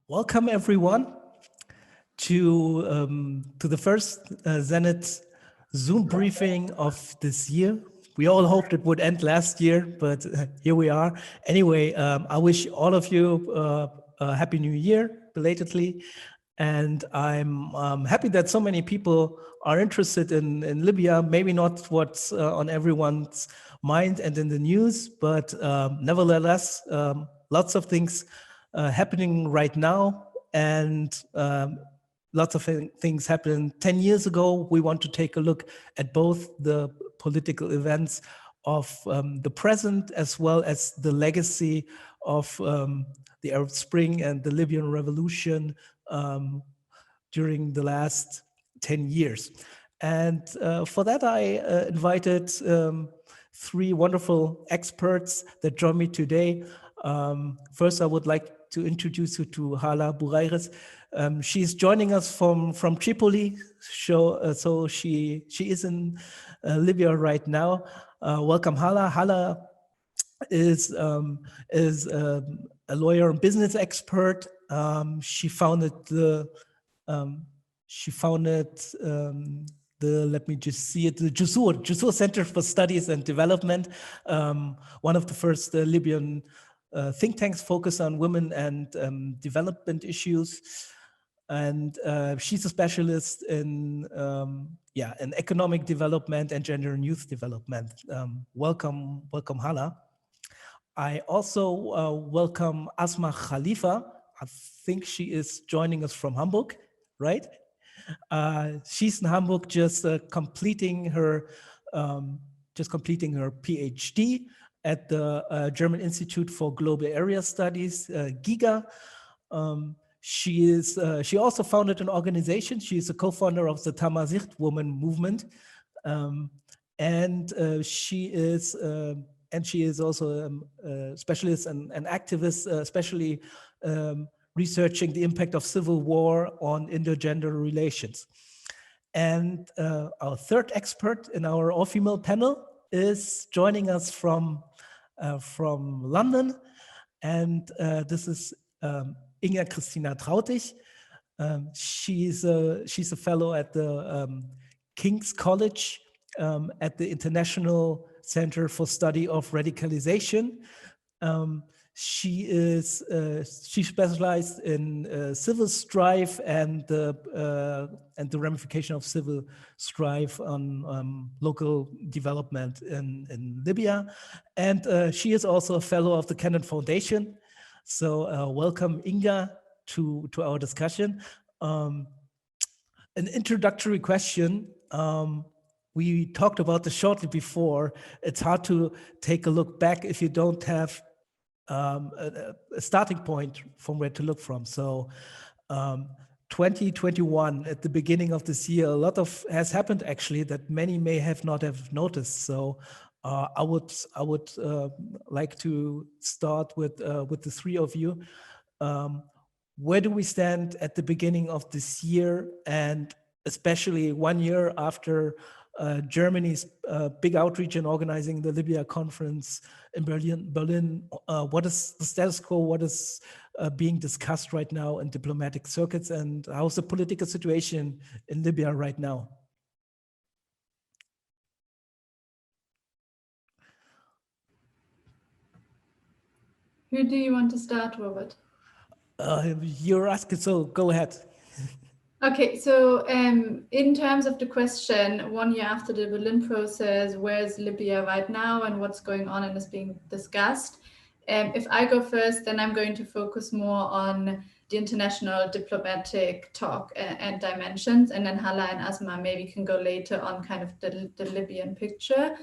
Welcome everyone to the first Zenith Zoom briefing of this year. We all hoped it would end last year, but here we are. Anyway, I wish all of you a happy new year belatedly. And I'm happy that so many people are interested in Libya, maybe not what's on everyone's mind and in the news, but nevertheless, lots of things happening right now, and lots of things happened 10 years ago. We want to take a look at both the political events of the present as well as the legacy of the Arab Spring and the Libyan revolution during the last 10 years. And for that, I invited three wonderful experts that join me today. First, I would like to introduce you to Hala Boureres. She's joining us from Tripoli, so she is in Libya right now. Welcome, Hala. Hala is a lawyer and business expert. She founded the let me just see it, the Jusoor Centre for Studies and Development, one of the first Libyan think tanks focused on women and development issues. And she's a specialist in economic development and gender and youth development. Welcome, Hala. I also welcome Asma Khalifa. I think she is joining us from Hamburg, right? She's in Hamburg, just completing her PhD at the German Institute for Global Area Studies, GIGA. She also founded an organization. She is a co-founder of the Tamazight Women Movement, and she is also a specialist and an activist, especially researching the impact of civil war on intergender relations. And our third expert in our all-female panel is joining us from London, and this is Inga Christina Trautig. She's a fellow at the King's College at the International Center for Study of Radicalization. She specialized in civil strife and the ramification of civil strife on local development in Libya, and she is also a fellow of the Kennan Foundation. So welcome, Inga, to our discussion. An introductory question. We talked about this shortly before. It's hard to take a look back if you don't have a starting point from where to look from. So 2021, at the beginning of this year, a lot has happened actually that many may not have noticed. So I would like to start with the three of you. Where do we stand at the beginning of this year, and especially 1 year after Germany's big outreach in organizing the Libya conference in Berlin? What is the status quo? What is being discussed right now in diplomatic circuits, and how's the political situation in Libya right now? Who do you want to start, Robert? You're asking, so go ahead. Okay, so in terms of the question, 1 year after the Berlin process, where's Libya right now and what's going on and is being discussed? If I go first, then I'm going to focus more on the international diplomatic talk and dimensions, and then Hala and Asma maybe can go later on kind of the Libyan picture.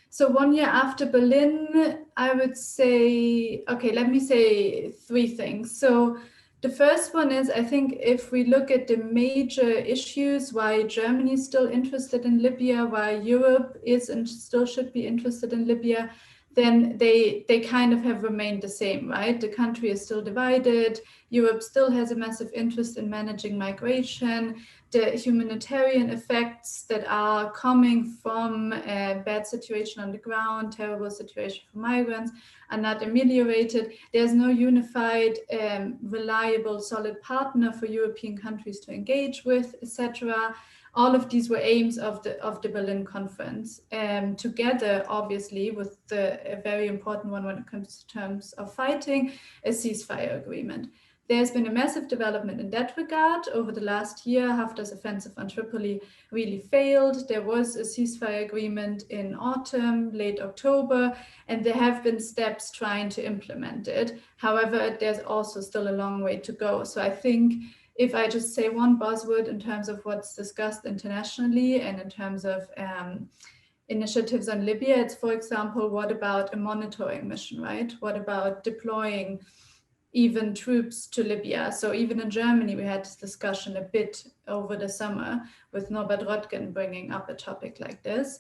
So 1 year after Berlin, I would say, okay, let me say three things. So the first one is, I think if we look at the major issues, why Germany is still interested in Libya, why Europe is and still should be interested in Libya, then they kind of have remained the same, right? The country is still divided. Europe still has a massive interest in managing migration. The humanitarian effects that are coming from a bad situation on the ground, terrible situation for migrants, are not ameliorated. There's no unified, reliable, solid partner for European countries to engage with, etc. All of these were aims of the Berlin conference, together, obviously, with a very important one when it comes to terms of fighting, a ceasefire agreement. There's been a massive development in that regard over the last year. Haftar's offensive on Tripoli really failed. There was a ceasefire agreement in autumn, late October, and there have been steps trying to implement it. However, there's also still a long way to go. So I think if I just say one buzzword in terms of what's discussed internationally and in terms of initiatives on Libya, it's, for example, what about a monitoring mission, right? What about deploying even troops to Libya? So even in Germany, we had this discussion a bit over the summer with Norbert Röttgen bringing up a topic like this.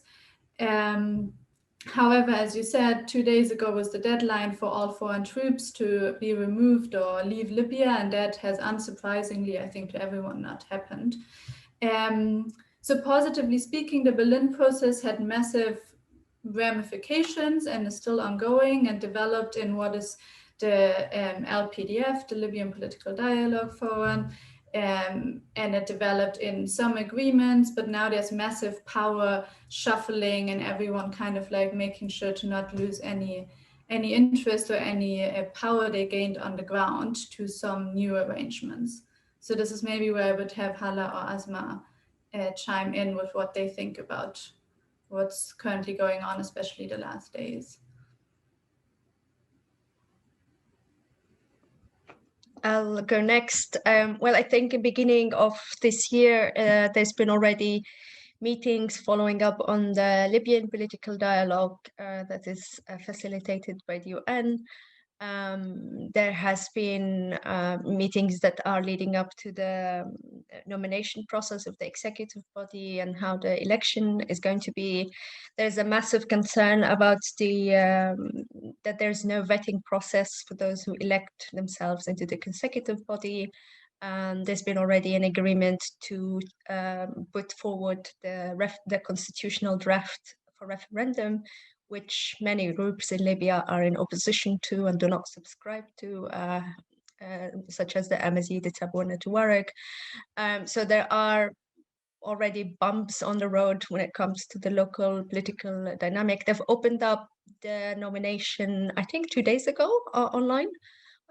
However, as you said, 2 days ago was the deadline for all foreign troops to be removed or leave Libya, and that has unsurprisingly, I think to everyone, not happened. So positively speaking, the Berlin process had massive ramifications and is still ongoing and developed in what is the LPDF, the Libyan Political Dialogue Forum, and it developed in some agreements, but now there's massive power shuffling and everyone kind of like making sure to not lose any interest or any power they gained on the ground to some new arrangements. So this is maybe where I would have Hala or Asma chime in with what they think about what's currently going on, especially the last days. I'll go next. Well, I think in the beginning of this year, there's been already meetings following up on the Libyan political dialogue that is facilitated by the UN. There has been meetings that are leading up to the nomination process of the executive body and how the election is going to be. There's a massive concern about that there's no vetting process for those who elect themselves into the consecutive body. There's been already an agreement to put forward the constitutional draft for referendum, which many groups in Libya are in opposition to and do not subscribe to, such as the Amazigh, the Tabuna, Tuareg. So there are already bumps on the road when it comes to the local political dynamic. They've opened up the nomination, I think 2 days ago, online.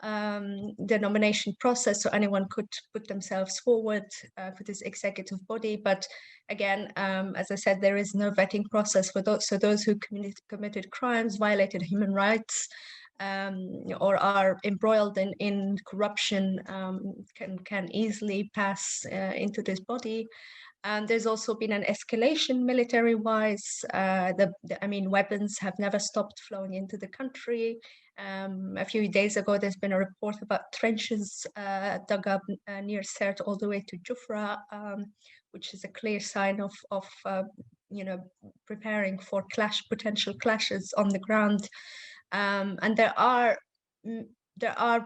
The nomination process, so anyone could put themselves forward for this executive body. But again, as I said, there is no vetting process for those. So those who committed crimes, violated human rights, or are embroiled in corruption can easily pass into this body. And there's also been an escalation military-wise. Weapons have never stopped flowing into the country. A few days ago, there's been a report about trenches dug up near Sirte all the way to Jufra, which is a clear sign of preparing for potential clashes on the ground. And there are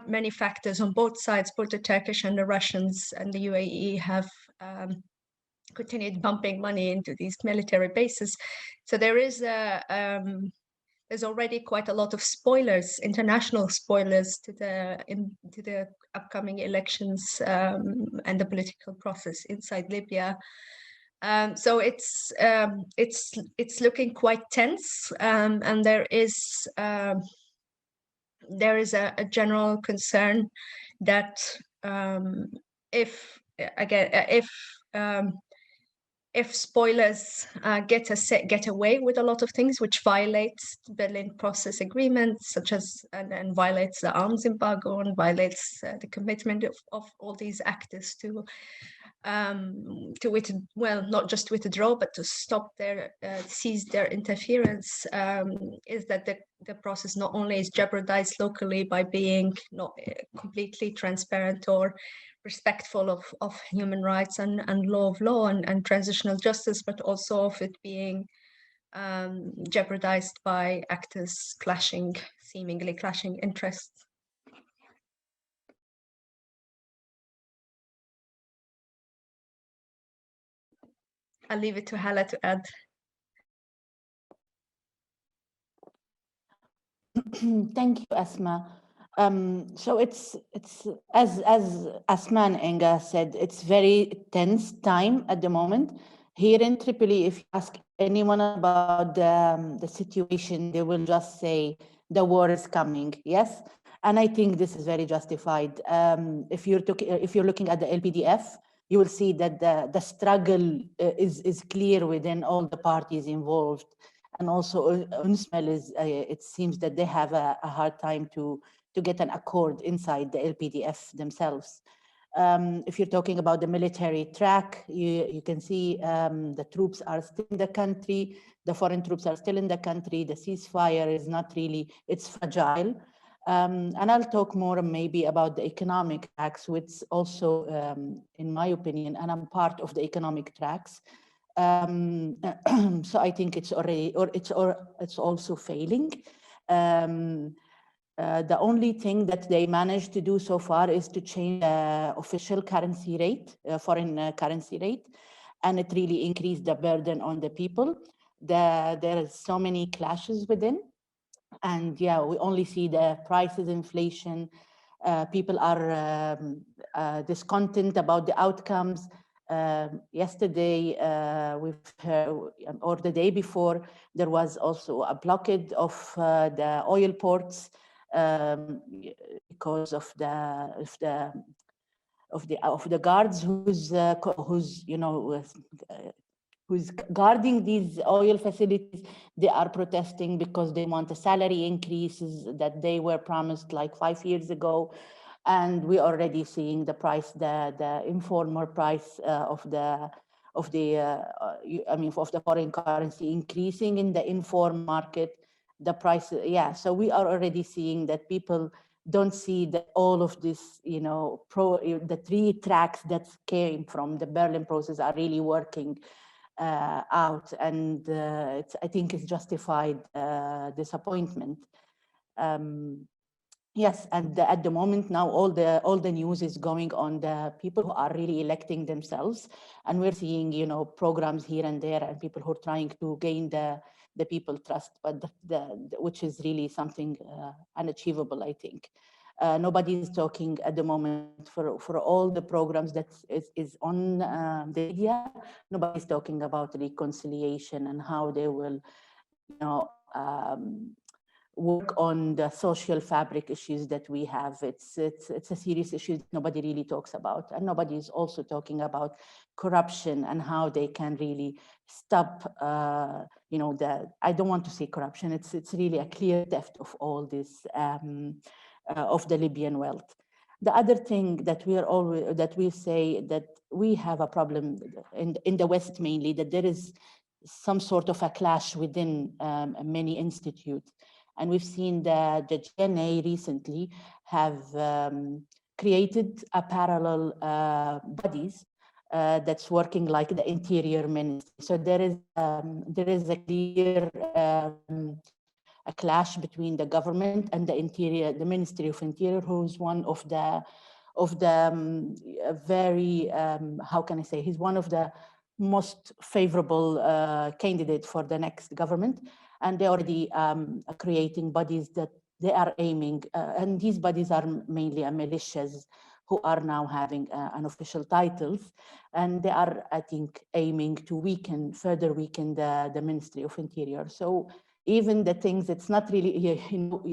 many factors on both sides. Both the Turkish and the Russians and the UAE have continued pumping money into these military bases. So there is there's already quite a lot of spoilers, international spoilers to the upcoming elections and the political process inside Libya. So it's looking quite tense, and there is a general concern that if spoilers get away with a lot of things which violates the Berlin process agreements, such as and violates the arms embargo and violates the commitment of all these actors to not just withdraw, but to stop cease their interference, is that the process not only is jeopardized locally by being not completely transparent or respectful of human rights and law of law and transitional justice, but also of it being jeopardized by actors seemingly clashing interests. I'll leave it to Hala to add. Thank you, Asma. So it's as Asma and Enga said, it's very tense time at the moment. Here in Tripoli, if you ask anyone about the situation, they will just say the war is coming. Yes, and I think this is very justified. If you're looking at the LPDF, you will see that the struggle is clear within all the parties involved. And also UNSMEL it seems that they have a hard time to get an accord inside the LPDF themselves. If you're talking about the military track, you can see the troops are still in the country, the foreign troops are still in the country, the ceasefire is not really, it's fragile. And I'll talk more maybe about the economic tracks, which also, in my opinion, and I'm part of the economic tracks. So I think it's already, it's also failing. The only thing that they managed to do so far is to change the official currency rate, foreign currency rate, and it really increased the burden on the people. There are so many clashes within, and yeah, we only see the prices, inflation. People are discontent about the outcomes. Yesterday, we've heard, or the day before, there was also a blockade of the oil ports because of the guards who's guarding these oil facilities. They are protesting because they want the salary increases that they were promised like 5 years ago. And we're already seeing the price, the informal price of the foreign currency increasing in the informal market. The price, yeah. So we are already seeing that people don't see that all of this, the 3 tracks that came from the Berlin process are really working out, and I think it's justified disappointment. Yes, and at the moment now, all the news is going on the people who are really electing themselves, and we're seeing programs here and there, and people who are trying to gain the people trust, but which is really something unachievable, I think. Nobody is talking at the moment for all the programs that is on the media. Nobody's talking about reconciliation and how they will, work on the social fabric issues that we have. It's a serious issue that nobody really talks about, and nobody is also talking about corruption and how they can really stop. I don't want to say corruption. It's really a clear theft of all this of the Libyan wealth. The other thing that we say that we have a problem in the West mainly, that there is some sort of a clash within many institutes. And we've seen that the GNA recently have created a parallel bodies that's working like the Interior Ministry. So there is a clear a clash between the government and the Ministry of Interior, who's one of the very how can I say, he's one of the most favorable candidate for the next government. And they're already creating bodies that they are aiming, and these bodies are mainly militias who are now having unofficial titles, and they are, I think, aiming to further weaken the Ministry of Interior. So even the things, it's not really,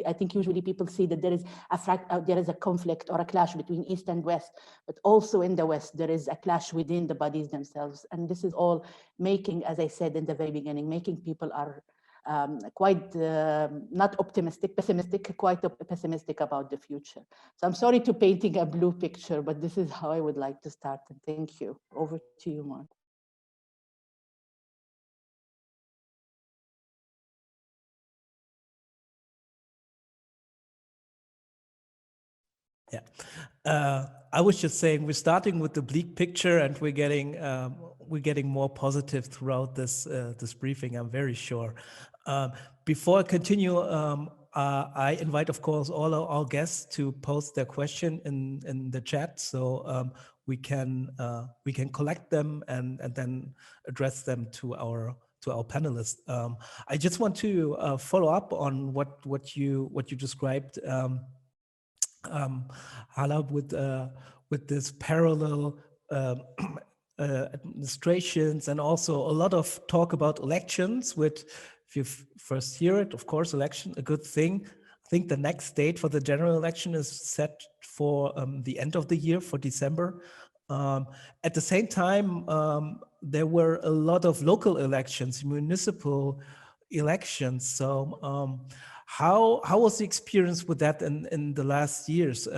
I think usually people see that there is a conflict or a clash between East and West, but also in the West, there is a clash within the bodies themselves. And this is all making, as I said in the very beginning, making people are quite not optimistic, pessimistic, quite pessimistic about the future. So I'm sorry to painting a blue picture, but this is how I would like to start. And thank you. Over to you, Mark. Yeah, I was just saying we're starting with the bleak picture, and we're getting we're getting more positive throughout this this briefing. I'm very sure. Before I continue, I invite, of course, all our guests to post their question in the chat, so we can collect them and then address them to our panelists. I just want to follow up on what you described, Hala, with this parallel administrations, and also a lot of talk about elections. Which, if you first hear it, of course, election, a good thing. I think the next date for the general election is set for the end of the year, for December. At the same time, there were a lot of local elections, municipal elections. So how was the experience with that in the last years?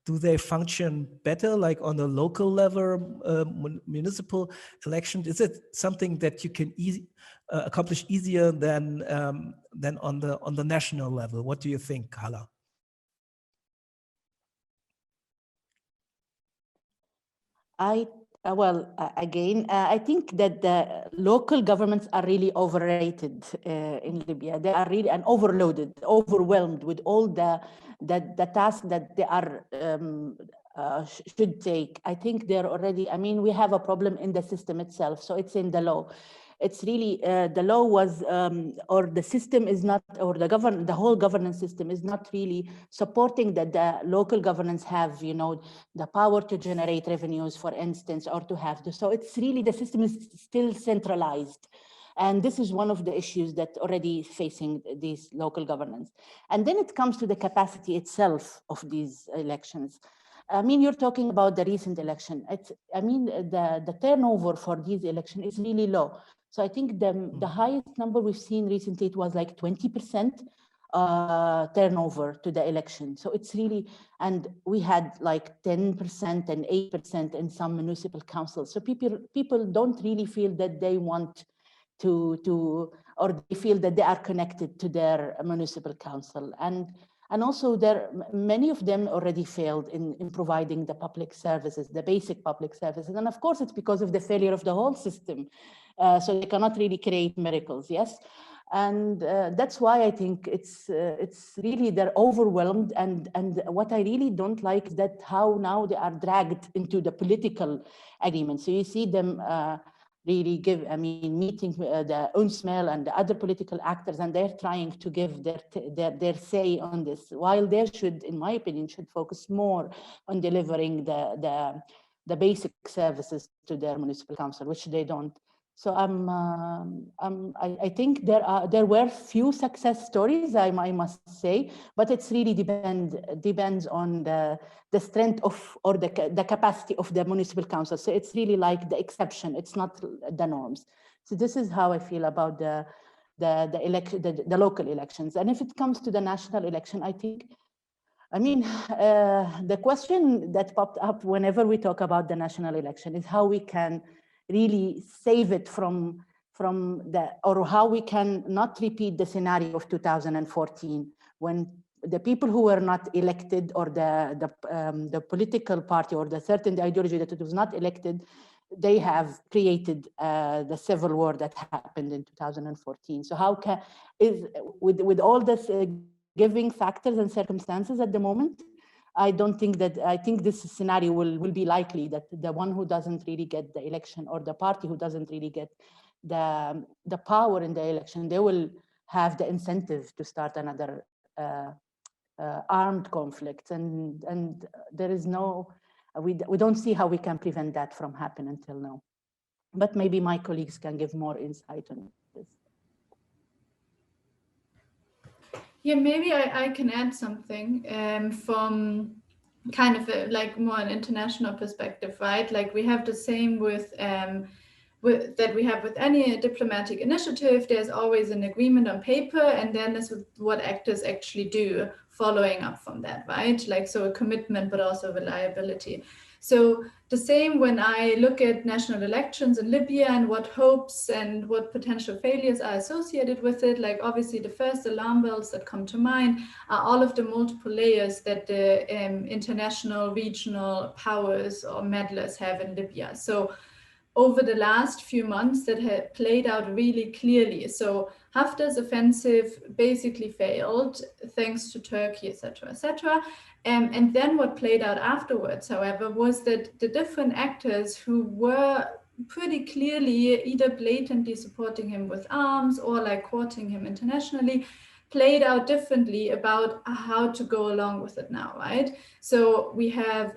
Do they function better, like on the local level, municipal election? Is it something that you can accomplish easier than on the national level? What do you think, Hala? I think that the local governments are really overrated in Libya. They are really overloaded, overwhelmed with all the tasks that they are should take. I think they're already. I mean, we have a problem in the system itself, so it's in the law. It's really the law was or the system is not, or the whole governance system is not really supporting that the local governance have, you know, the power to generate revenues, for instance, or to have so it's really, the system is still centralized. And this is one of the issues that already facing these local governance. And then it comes to the capacity itself of these elections. I mean, you're talking about the recent election. The turnover for these elections is really low. So I think the highest number we've seen recently, it was like 20% turnover to the election. So it's really, and we had like 10% and 8% in some municipal councils. So people don't really feel that they want to or they feel that they are connected to their municipal council. And also many of them already failed in providing the public services, the basic public services. And of course, it's because of the failure of the whole system. So they cannot really create miracles, yes? And that's why I think it's really, they're overwhelmed. And what I really don't like is that how now they are dragged into the political agreement. So you see them really meeting the UNSMEL and the other political actors, and they're trying to give their say on this, while they should, in my opinion, should focus more on delivering the basic services to their municipal council, which they don't. So I think there were few success stories, I must say, but it's really depends on the strength of, or the capacity of the municipal council. So it's really like the exception, it's not the norms. So this is how I feel about the local elections. And if it comes to the national election, I think, the question that popped up whenever we talk about the national election is how we can really save it from or how we can not repeat the scenario of 2014, when the people who were not elected, or the political party or the certain ideology that it was not elected, they have created the civil war that happened in 2014. So how with all this giving factors and circumstances at the moment, I think this scenario will be likely, that the one who doesn't really get the election, or the party who doesn't really get the power in the election, they will have the incentive to start another armed conflict. And there is we don't see how we can prevent that from happening until now. But maybe my colleagues can give more insight on this. Yeah, maybe I can add something from kind of like more an international perspective, right? Like we have the same with that we have with any diplomatic initiative. There's always an agreement on paper, and then is what actors actually do following up from that, right? Like, so a commitment, but also reliability. So the same when I look at national elections in Libya and what hopes and what potential failures are associated with it, like obviously the first alarm bells that come to mind are all of the multiple layers that the international, regional powers or meddlers have in Libya. So over the last few months that had played out really clearly. So Haftar's offensive basically failed thanks to Turkey, etc., etc. And then what played out afterwards, however, was that the different actors who were pretty clearly either blatantly supporting him with arms or like courting him internationally played out differently about how to go along with it now, right? So we have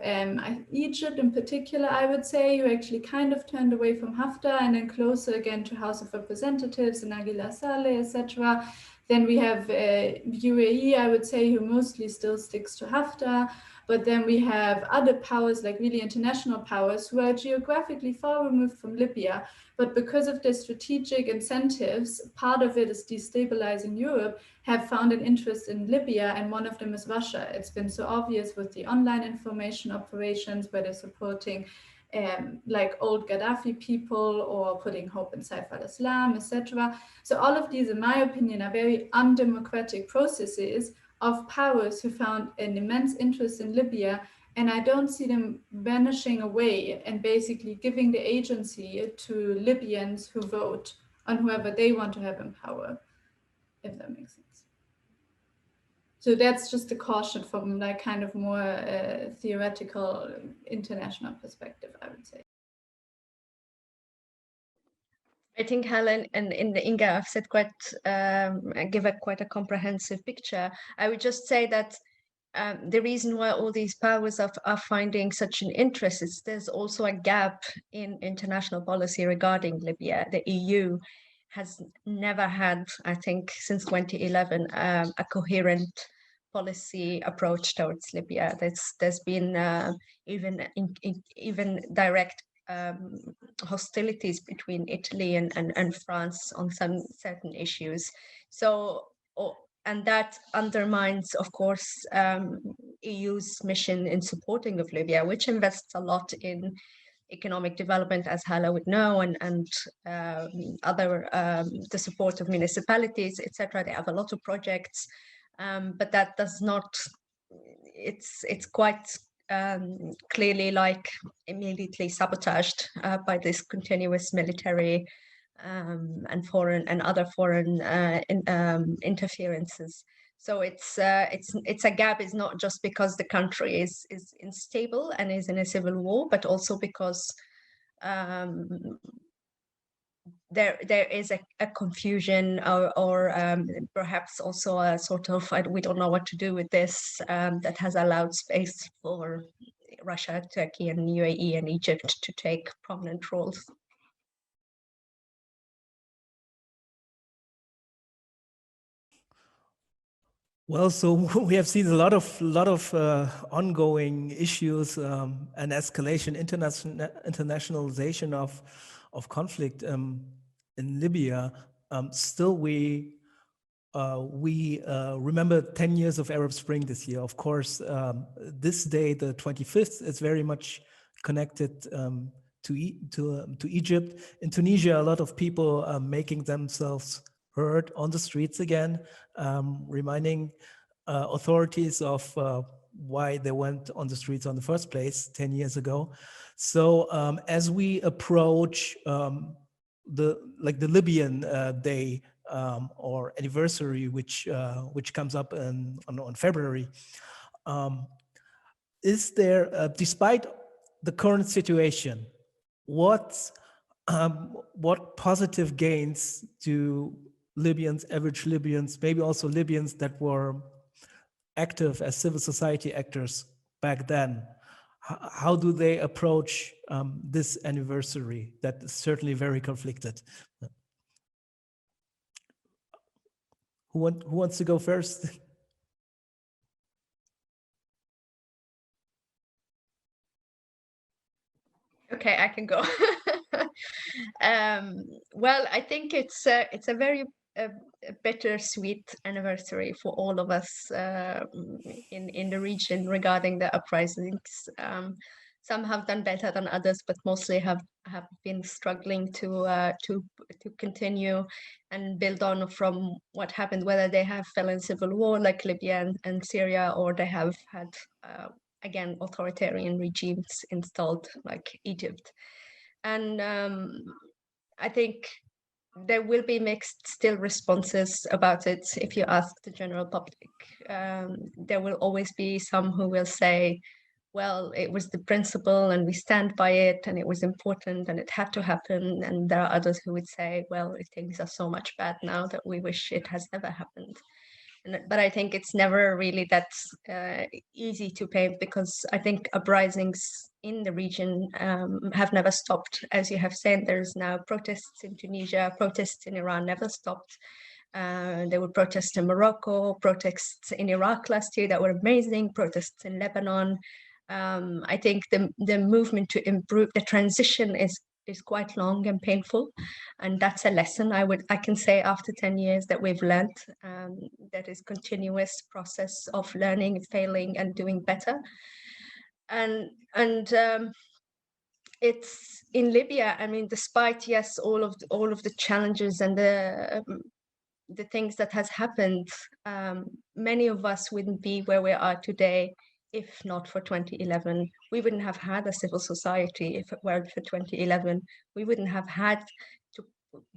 Egypt in particular, I would say, who actually kind of turned away from Haftar and then closer again to House of Representatives and Aguilar Saleh, etc. Then we have UAE, I would say, who mostly still sticks to Haftar. But then we have other powers, like really international powers, who are geographically far removed from Libya. But because of their strategic incentives, part of it is destabilizing Europe, have found an interest in Libya, and one of them is Russia. It's been so obvious with the online information operations where they're supporting like old Gadhafi people or putting hope in Saif al-Islam, etc. So all of these, in my opinion, are very undemocratic processes of powers who found an immense interest in Libya, and I don't see them vanishing away and basically giving the agency to Libyans who vote on whoever they want to have in power, if that makes sense. So that's just a caution from like kind of more theoretical international perspective, I would say. I think Helen and Inga have said give quite a comprehensive picture. I would just say that the reason why all these powers are finding such an interest is there's also a gap in international policy regarding Libya. The EU has never had, I think, since 2011, a coherent policy approach towards Libya. There's been even direct hostilities between Italy and France on some certain issues. So, and that undermines, of course, EU's mission in supporting of Libya, which invests a lot in economic development, as Hala would know, and other the support of municipalities, etc. They have a lot of projects, but that does not. It's quite clearly like immediately sabotaged by this continuous military and foreign and other foreign interferences. So it's a gap. Is not just because the country is unstable and is in a civil war, but also because there is a confusion or perhaps also a sort of we don't know what to do with this that has allowed space for Russia, Turkey, and UAE and Egypt to take prominent roles. Well, so we have seen a lot of ongoing issues and escalation, internationalization of conflict in Libya. Still, we remember 10 years of Arab Spring this year. Of course, this day, the 25th, is very much connected to Egypt. In Tunisia, a lot of people are making themselves heard on the streets again, reminding authorities of why they went on the streets in the first place 10 years ago. So as we approach the Libyan Day or anniversary, which comes up on February, is there, despite the current situation, what positive gains do Libyans, average Libyans, maybe also Libyans that were active as civil society actors back then, how do they approach this anniversary that is certainly very conflicted? Who wants to go first? Okay, I can go. Well, I think it's a very bittersweet anniversary for all of us in the region regarding the uprisings. Some have done better than others, but mostly have been struggling to continue and build on from what happened, whether they have fell in civil war like Libya and Syria, or they have had again authoritarian regimes installed like Egypt. And I think there will be mixed still responses about it if you ask the general public. There will always be some who will say, well, it was the principle and we stand by it and it was important and it had to happen. And there are others who would say, well, things are so much bad now that we wish it has never happened. But I think it's never really that easy to paint, because I think uprisings in the region have never stopped. As you have said, there's now protests in Tunisia, protests in Iran never stopped. There were protests in Morocco, protests in Iraq last year that were amazing, protests in Lebanon. I think the movement to improve, the transition is quite long and painful, and that's a lesson I can say after 10 years that we've learned. That is continuous process of learning, failing, and doing better. And it's in Libya. I mean, despite yes, all of the challenges and the things that has happened, many of us wouldn't be where we are today if not for 2011. We wouldn't have had a civil society if it weren't for 2011. We wouldn't have had to,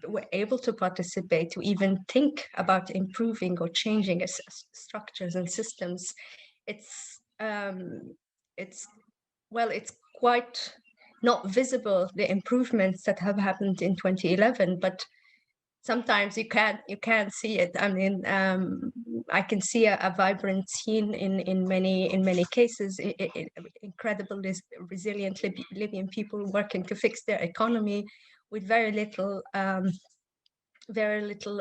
were able to participate, to even think about improving or changing structures and systems. It's quite not visible, the improvements that have happened in 2011, but sometimes you can't see it. I mean, I can see a vibrant scene in many cases. Incredible, resilient Libyan people working to fix their economy with very little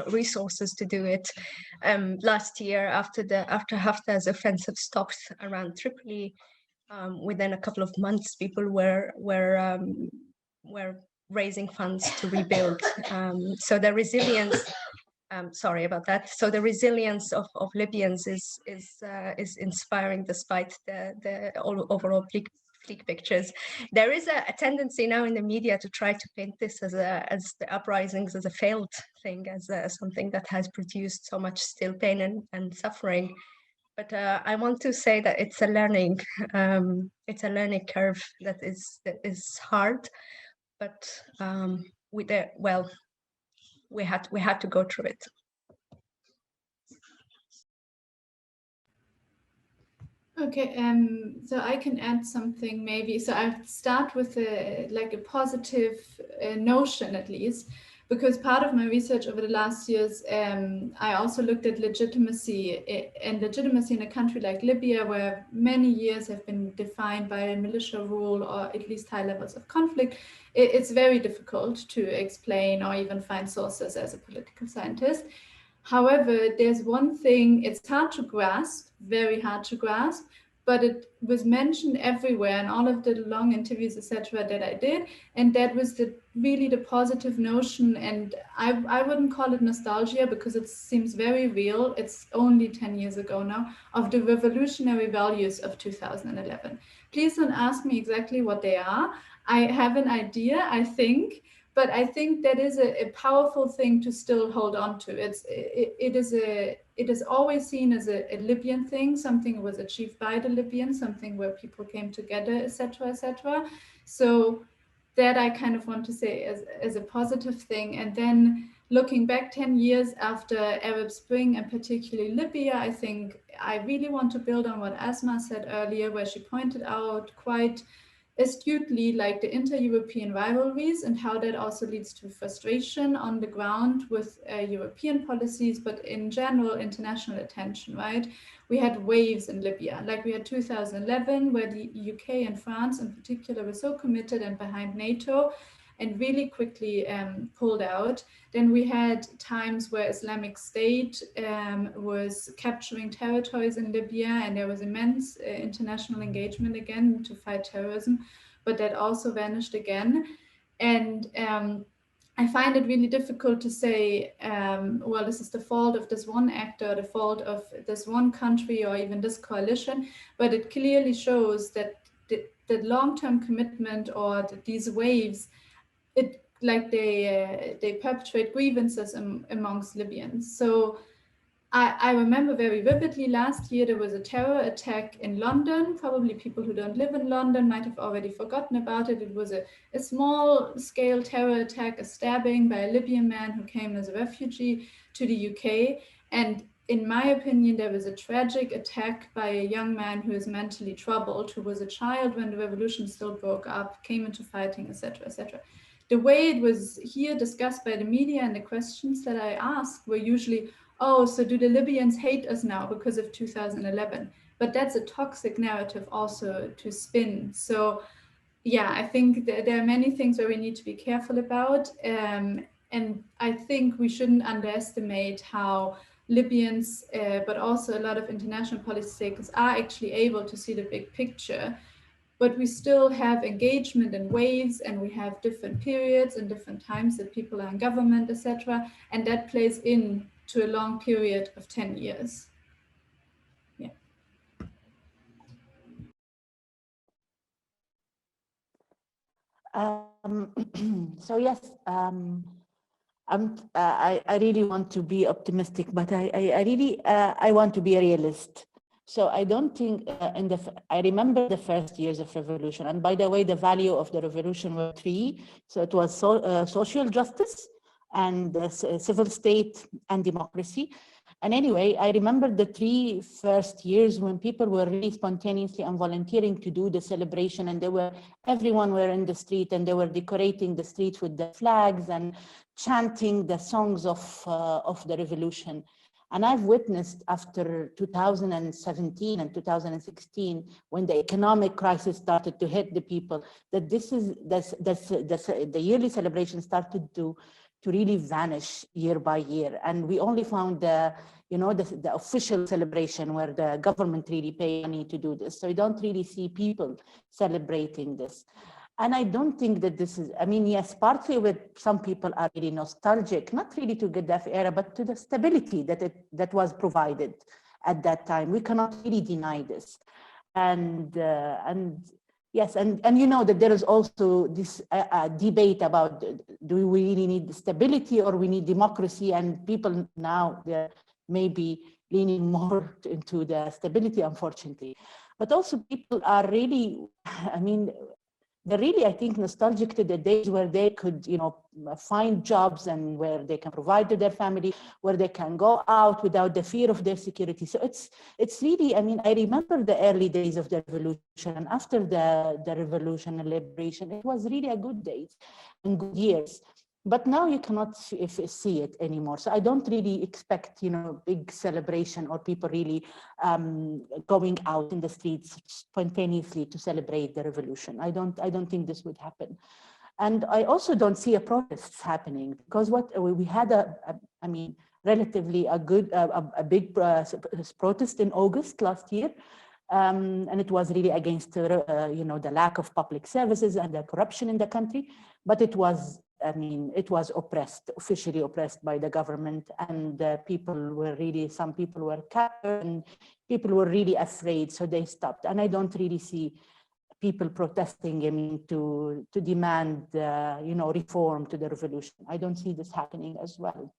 resources to do it. Last year, after Haftar's offensive stopped around Tripoli, within a couple of months, people were raising funds to rebuild. So the resilience, sorry about that. So the resilience of Libyans is inspiring despite the overall bleak pictures. There is a tendency now in the media to try to paint this as the uprisings as a failed thing, as something that has produced so much still pain and suffering. But I want to say that it's a learning curve that is hard. But we had to go through it. Okay, so I can add something maybe. So I start with a positive notion at least, because part of my research over the last years, I also looked at legitimacy in a country like Libya, where many years have been defined by militia rule or at least high levels of conflict. It's very difficult to explain or even find sources as a political scientist. However, there's one thing, it's hard to grasp, very hard to grasp, but it was mentioned everywhere in all of the long interviews, etc., that I did, and that was really the positive notion. And I wouldn't call it nostalgia because it seems very real. It's only 10 years ago now, of the revolutionary values of 2011. Please don't ask me exactly what they are. I have an idea, I think. But I think that is a powerful thing to still hold on to. It is always seen as a Libyan thing, something was achieved by the Libyans, something where people came together, etc., etc. So that I kind of want to say as a positive thing. And then looking back 10 years after Arab Spring, and particularly Libya, I think I really want to build on what Asma said earlier, where she pointed out quite astutely like the inter-European rivalries and how that also leads to frustration on the ground with European policies, but in general international attention, right? We had waves in Libya, like we had 2011 where the UK and France in particular were so committed and behind NATO and really quickly pulled out. Then we had times where Islamic State was capturing territories in Libya, and there was immense international engagement again to fight terrorism, but that also vanished again. And I find it really difficult to say, well, this is the fault of this one actor, the fault of this one country, or even this coalition, but it clearly shows that the long-term commitment or these waves, they perpetrate grievances amongst Libyans. So I remember very vividly last year there was a terror attack in London. Probably people who don't live in London might have already forgotten about it. It was a small scale terror attack, a stabbing by a Libyan man who came as a refugee to the UK. And in my opinion, there was a tragic attack by a young man who is mentally troubled, who was a child when the revolution still broke up, came into fighting, etc., etc. The way it was here discussed by the media and the questions that I asked were usually, oh, so do the Libyans hate us now because of 2011? But that's a toxic narrative also to spin. So yeah, I think there are many things where we need to be careful about. And I think we shouldn't underestimate how Libyans, but also a lot of international policymakers are actually able to see the big picture. But we still have engagement in waves, and we have different periods and different times that people are in government, etc. And that plays in to a long period of 10 years. Yeah. So yes, I really want to be optimistic, but I really I want to be a realist. So I don't think I remember the first years of revolution, and by the way, the value of the revolution were three. So it was social justice, and civil state, and democracy. And anyway, I remember the three first years when people were really spontaneously and volunteering to do the celebration, and everyone were in the street, and they were decorating the streets with the flags and chanting the songs of the revolution. And I've witnessed after 2017 and 2016, when the economic crisis started to hit the people, that the yearly celebration started to really vanish year by year. And we only found the official celebration where the government really pay money to do this. So you don't really see people celebrating this. And I don't think that this is, I mean, yes, partly with some people are really nostalgic, not really to Gaddafi era, but to the stability that was provided at that time. We cannot really deny this. And yes, and you know that there is also this debate about, do we really need stability or we need democracy? And people now, they're maybe leaning more into the stability, unfortunately. But also people are really, I mean, they're really, I think, nostalgic to the days where they could, find jobs and where they can provide to their family, where they can go out without the fear of their security. So it's really, I mean, I remember the early days of the revolution, and after the revolution and liberation, it was really a good days and good years. But now you cannot see it anymore. So I don't really expect, big celebration or people really going out in the streets spontaneously to celebrate the revolution. I don't think this would happen. And I also don't see a protests happening, because we had relatively a big protest in August last year. And it was really against, the lack of public services and the corruption in the country. But it was oppressed, officially oppressed by the government, and some people were captured, and people were really afraid, so they stopped. And I don't really see people protesting, to demand, reform to the revolution. I don't see this happening as well.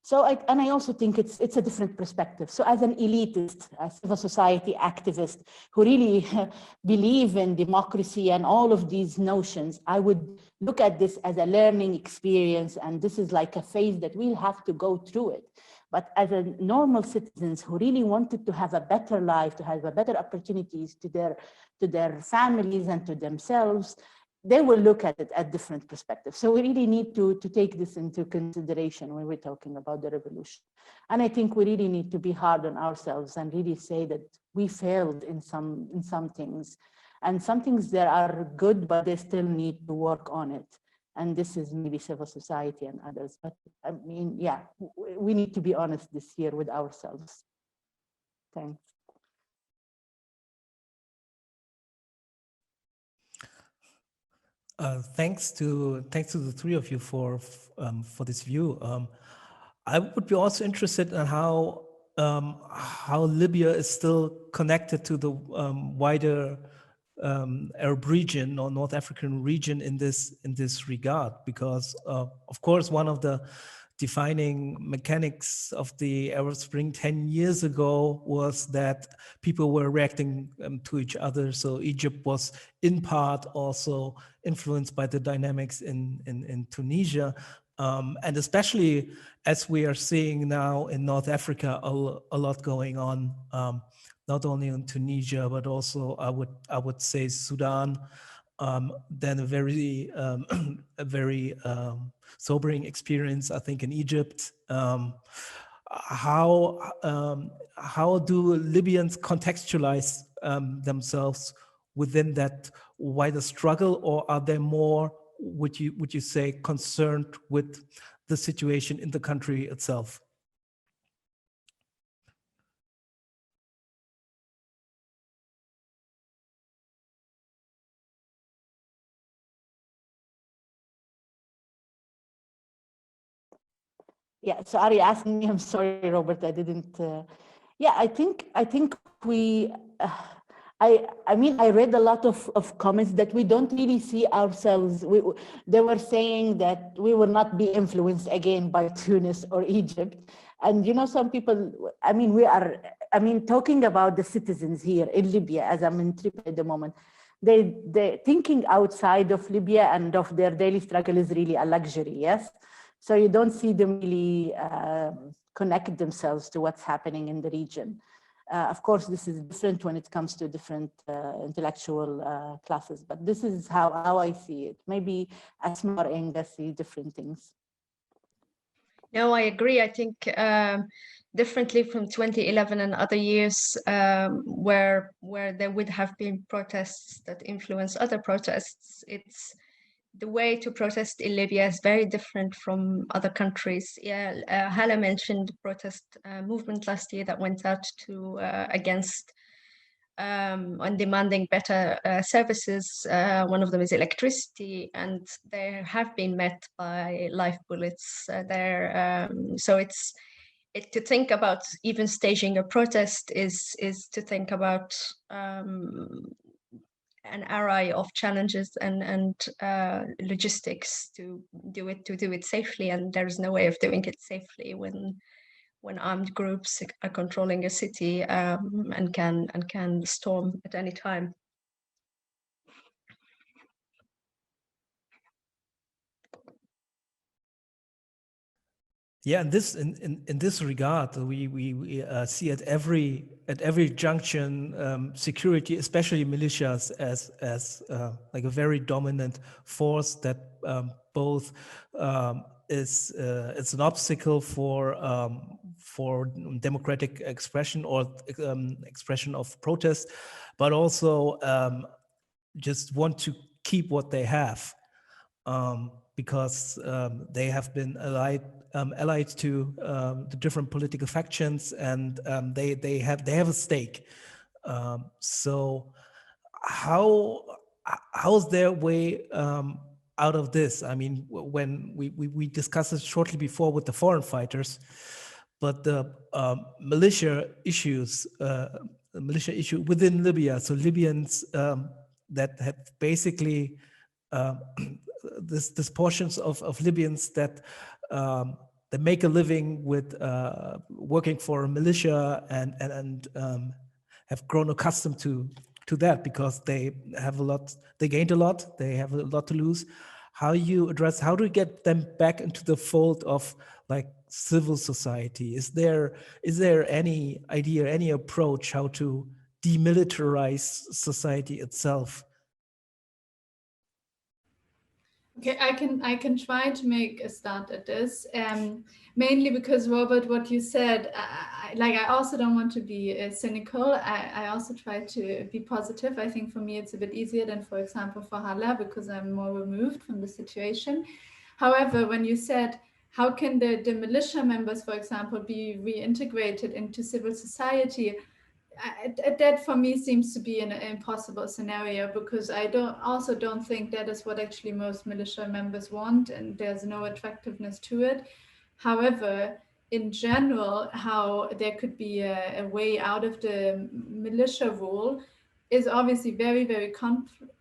So I also think it's a different perspective. So as an elitist, a civil society activist who really believe in democracy and all of these notions, I would look at this as a learning experience, and this is like a phase that we'll have to go through it. But as a normal citizens who really wanted to have a better life, to have a better opportunities to their families and to themselves, they will look at it at different perspectives. So we really need to take this into consideration when we're talking about the revolution. And I think we really need to be hard on ourselves and really say that we failed in some things. And some things that are good, but they still need to work on it. And this is maybe civil society and others. But I mean, yeah, we need to be honest this year with ourselves. Thanks. Thanks to the three of you for this view. I would be also interested in how Libya is still connected to the wider Arab region or North African region in this regard, because of course one of the defining mechanics of the Arab Spring 10 years ago was that people were reacting to each other. So Egypt was in part also influenced by the dynamics in Tunisia. And especially as we are seeing now in North Africa, a lot going on, not only in Tunisia, but also I would say Sudan. Then a very sobering experience, I think, in Egypt. How do Libyans contextualize themselves within that wider struggle, or are they more, would you say, concerned with the situation in the country itself? Yeah, so are you asking me? I'm sorry, Robert, I didn't. Yeah, I think we. I mean, I read a lot of comments that we don't really see ourselves. They were saying that we will not be influenced again by Tunis or Egypt. And, you know, some people, I mean, talking about the citizens here in Libya, as I'm in Tripoli at the moment, they're thinking outside of Libya and of their daily struggle is really a luxury, yes? So you don't see them really connect themselves to what's happening in the region. Of course, this is different when it comes to different intellectual classes, but this is how I see it. Maybe Asma or Enga see different things. No, I agree. I think differently from 2011 and other years where there would have been protests that influence other protests, it's the way to protest in Libya is very different from other countries. Yeah, Hala mentioned the protest movement last year that went out to against on demanding better services. One of them is electricity, and they have been met by live bullets there. So it's to think about even staging a protest is to think about an array of challenges and logistics to do it safely, and there's no way of doing it safely when armed groups are controlling a city and can storm at any time. Yeah, in this regard, we see at every junction security, especially militias, as like a very dominant force that both is it's an obstacle for democratic expression or expression of protest, but also just want to keep what they have. Because they have been allied to the different political factions, and they have a stake. So how's their way out of this? I mean, when we discussed it shortly before with the foreign fighters, but the militia issue within Libya. So Libyans that have basically this portions of Libyans that make a living with working for a militia and have grown accustomed to that because they gained a lot, they have a lot to lose. How do you get them back into the fold of like civil society? Is there any idea, any approach how to demilitarize society itself? Okay, I can try to make a start at this, mainly because, Robert, what you said, I also don't want to be cynical. I also try to be positive. I think for me it's a bit easier than, for example, for Hala, because I'm more removed from the situation. However, when you said, how can the militia members, for example, be reintegrated into civil society? That for me seems to be an impossible scenario, because I don't think that is what actually most militia members want, and there's no attractiveness to it. However, in general, how there could be a way out of the militia rule is obviously very, very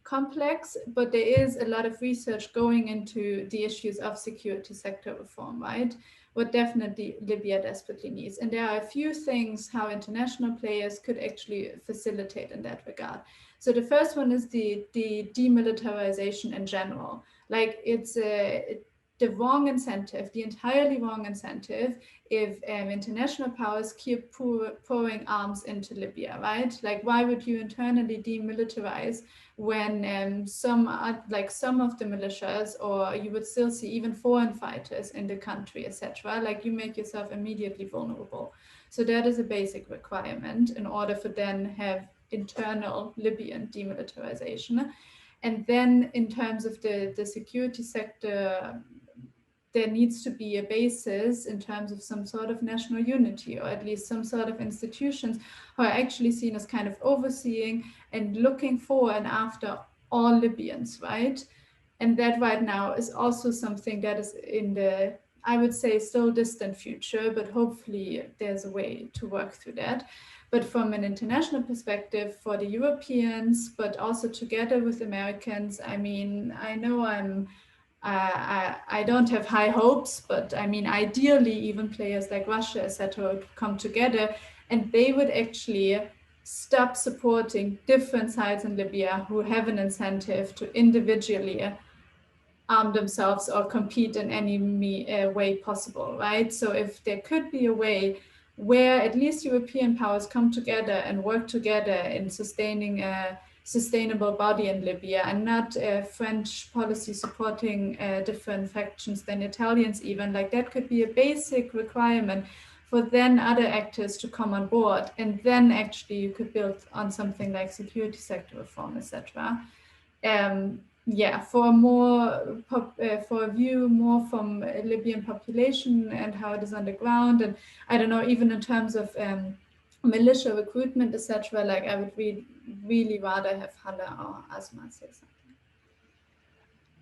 complex, but there is a lot of research going into the issues of security sector reform, right? what definitely Libya desperately needs. And there are a few things how international players could actually facilitate in that regard. So the first one is the demilitarization in general. Like it's the wrong incentive, the entirely wrong incentive if international powers keep pouring arms into Libya, right? Like, why would you internally demilitarize when some of the militias, or you would still see even foreign fighters in the country, etc. Like, you make yourself immediately vulnerable. So that is a basic requirement in order for then have internal Libyan demilitarization. And then in terms of the security sector, there needs to be a basis in terms of some sort of national unity, or at least some sort of institutions who are actually seen as kind of overseeing and looking for and after all Libyans, right? And that right now is also something that is in the, I would say, still distant future, but hopefully there's a way to work through that. But from an international perspective, for the Europeans, but also together with Americans, I mean, I know I don't have high hopes, but I mean, ideally, even players like Russia, etc., would come together and they would actually stop supporting different sides in Libya who have an incentive to individually arm themselves or compete in any way possible, right? So if there could be a way where at least European powers come together and work together in sustaining a sustainable body in Libya, and not French policy supporting different factions than Italians even, like that could be a basic requirement for then other actors to come on board, and then actually you could build on something like security sector reform, etc. Yeah, for for a view more from Libyan population and how it is on the ground, and I don't know, even in terms of militia recruitment, etc. Like, I would really rather have Hala or Asma say something.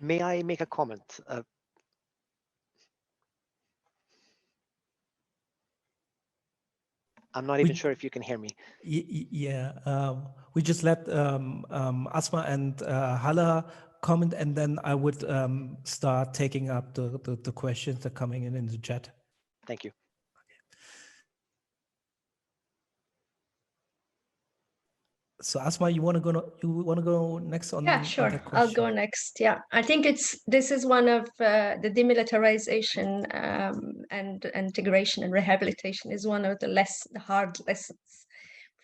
May I make a comment? I'm not even sure if you can hear me. Yeah, we just let Asma and Hala comment, and then I would start taking up the questions that are coming in the chat. Thank you. So Asma, you want to go next on? Yeah, sure. On that I'll question? go next. Yeah, I think this is one of the demilitarization and integration and rehabilitation is one of the hard lessons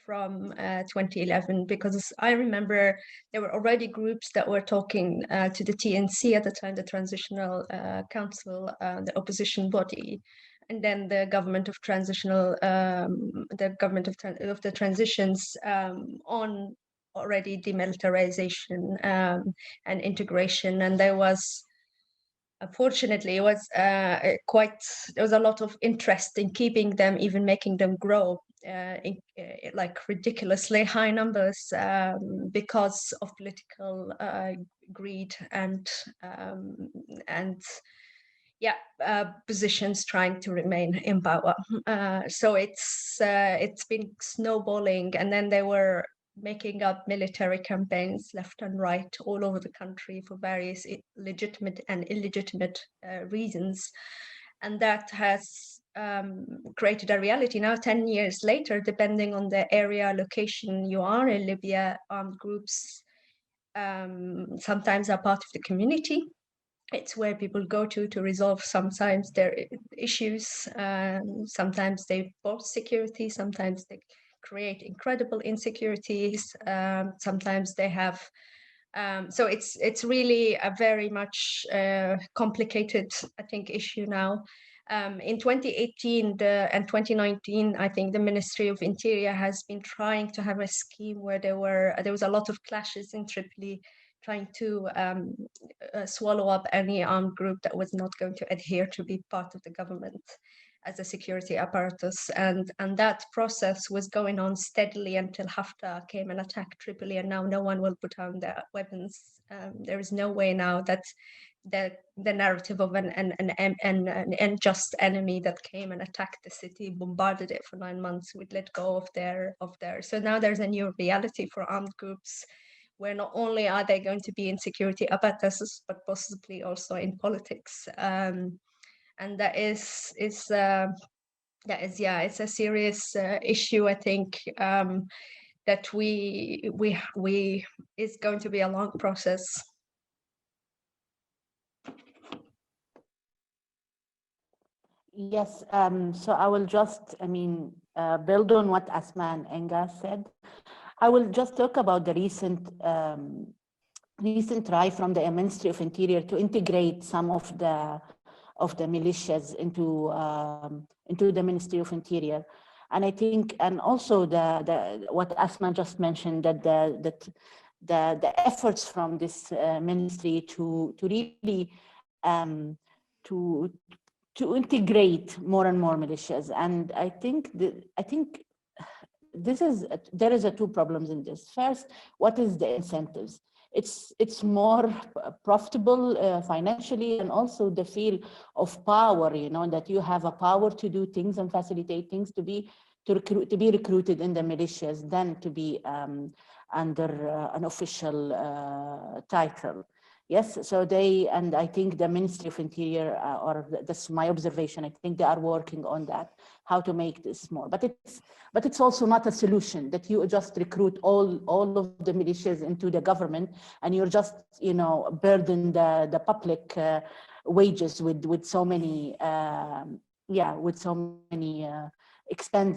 from 2011, because I remember there were already groups that were talking to the TNC at the time, the Transitional Council, the opposition body, and then the government of transitional, the government of the transitions on already demilitarization and integration. And there was, unfortunately, it was there was a lot of interest in keeping them, even making them grow in like ridiculously high numbers because of political greed and positions trying to remain in power. So it's been snowballing, and then they were making up military campaigns left and right all over the country for various legitimate and illegitimate reasons. And that has created a reality now, 10 years later, depending on the area, location you are in Libya, armed groups sometimes are part of the community. It's where people go to resolve sometimes their issues. Sometimes they boast security, sometimes they create incredible insecurities. Sometimes they have, so it's really a very much complicated, I think, issue now. In 2018 and 2019, I think the Ministry of Interior has been trying to have a scheme where there was a lot of clashes in Tripoli, trying to swallow up any armed group that was not going to adhere to be part of the government as a security apparatus. And that process was going on steadily until Haftar came and attacked Tripoli, and now no one will put down their weapons. There is no way now that the narrative of an unjust enemy that came and attacked the city, bombarded it for 9 months, would let go of their. So now there's a new reality for armed groups, where not only are they going to be in security apparatuses, but possibly also in politics. and that is yeah, it's a serious issue. I think that we it's going to be a long process. Yes, so I will just, build on what Asma and Enga said. I will just talk about the recent try from the Ministry of Interior to integrate some of the militias into the Ministry of Interior. And I think, and also what Asma just mentioned, that the efforts from this ministry to really to integrate more and more militias. And I think there is two problems in this. First, what is the incentives? It's more profitable financially, and also the feel of power, that you have a power to do things and facilitate things, to be recruited in the militias than to be under an official title. Yes, so and I think the Ministry of Interior, or that's my observation, I think they are working on that, how to make this more. But it's also not a solution that you just recruit all of the militias into the government, and you're just, burden the public wages with so many,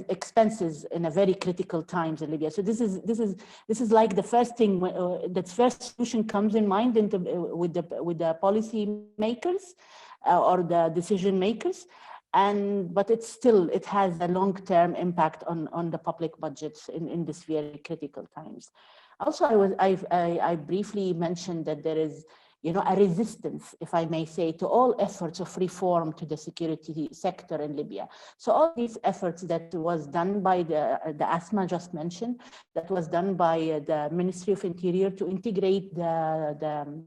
expenses in a very critical times in Libya. So this is like the first thing, that first solution comes in mind with the policy makers or the decision makers, but it has a long-term impact on the public budgets in this very critical times. Also, I briefly mentioned that there is a resistance, if I may say, to all efforts of reform to the security sector in Libya. So all these efforts that was done by the Asma just mentioned, that was done by the Ministry of Interior to integrate the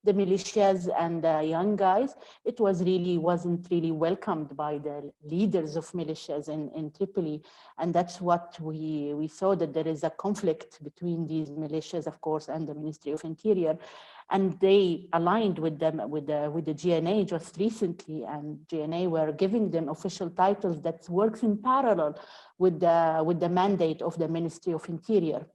militias and the young guys, it wasn't really welcomed by the leaders of militias in Tripoli. And that's what we saw, that there is a conflict between these militias, of course, and the Ministry of Interior. And they aligned with them, with the GNA just recently, and GNA were giving them official titles that works in parallel with the mandate of the Ministry of Interior.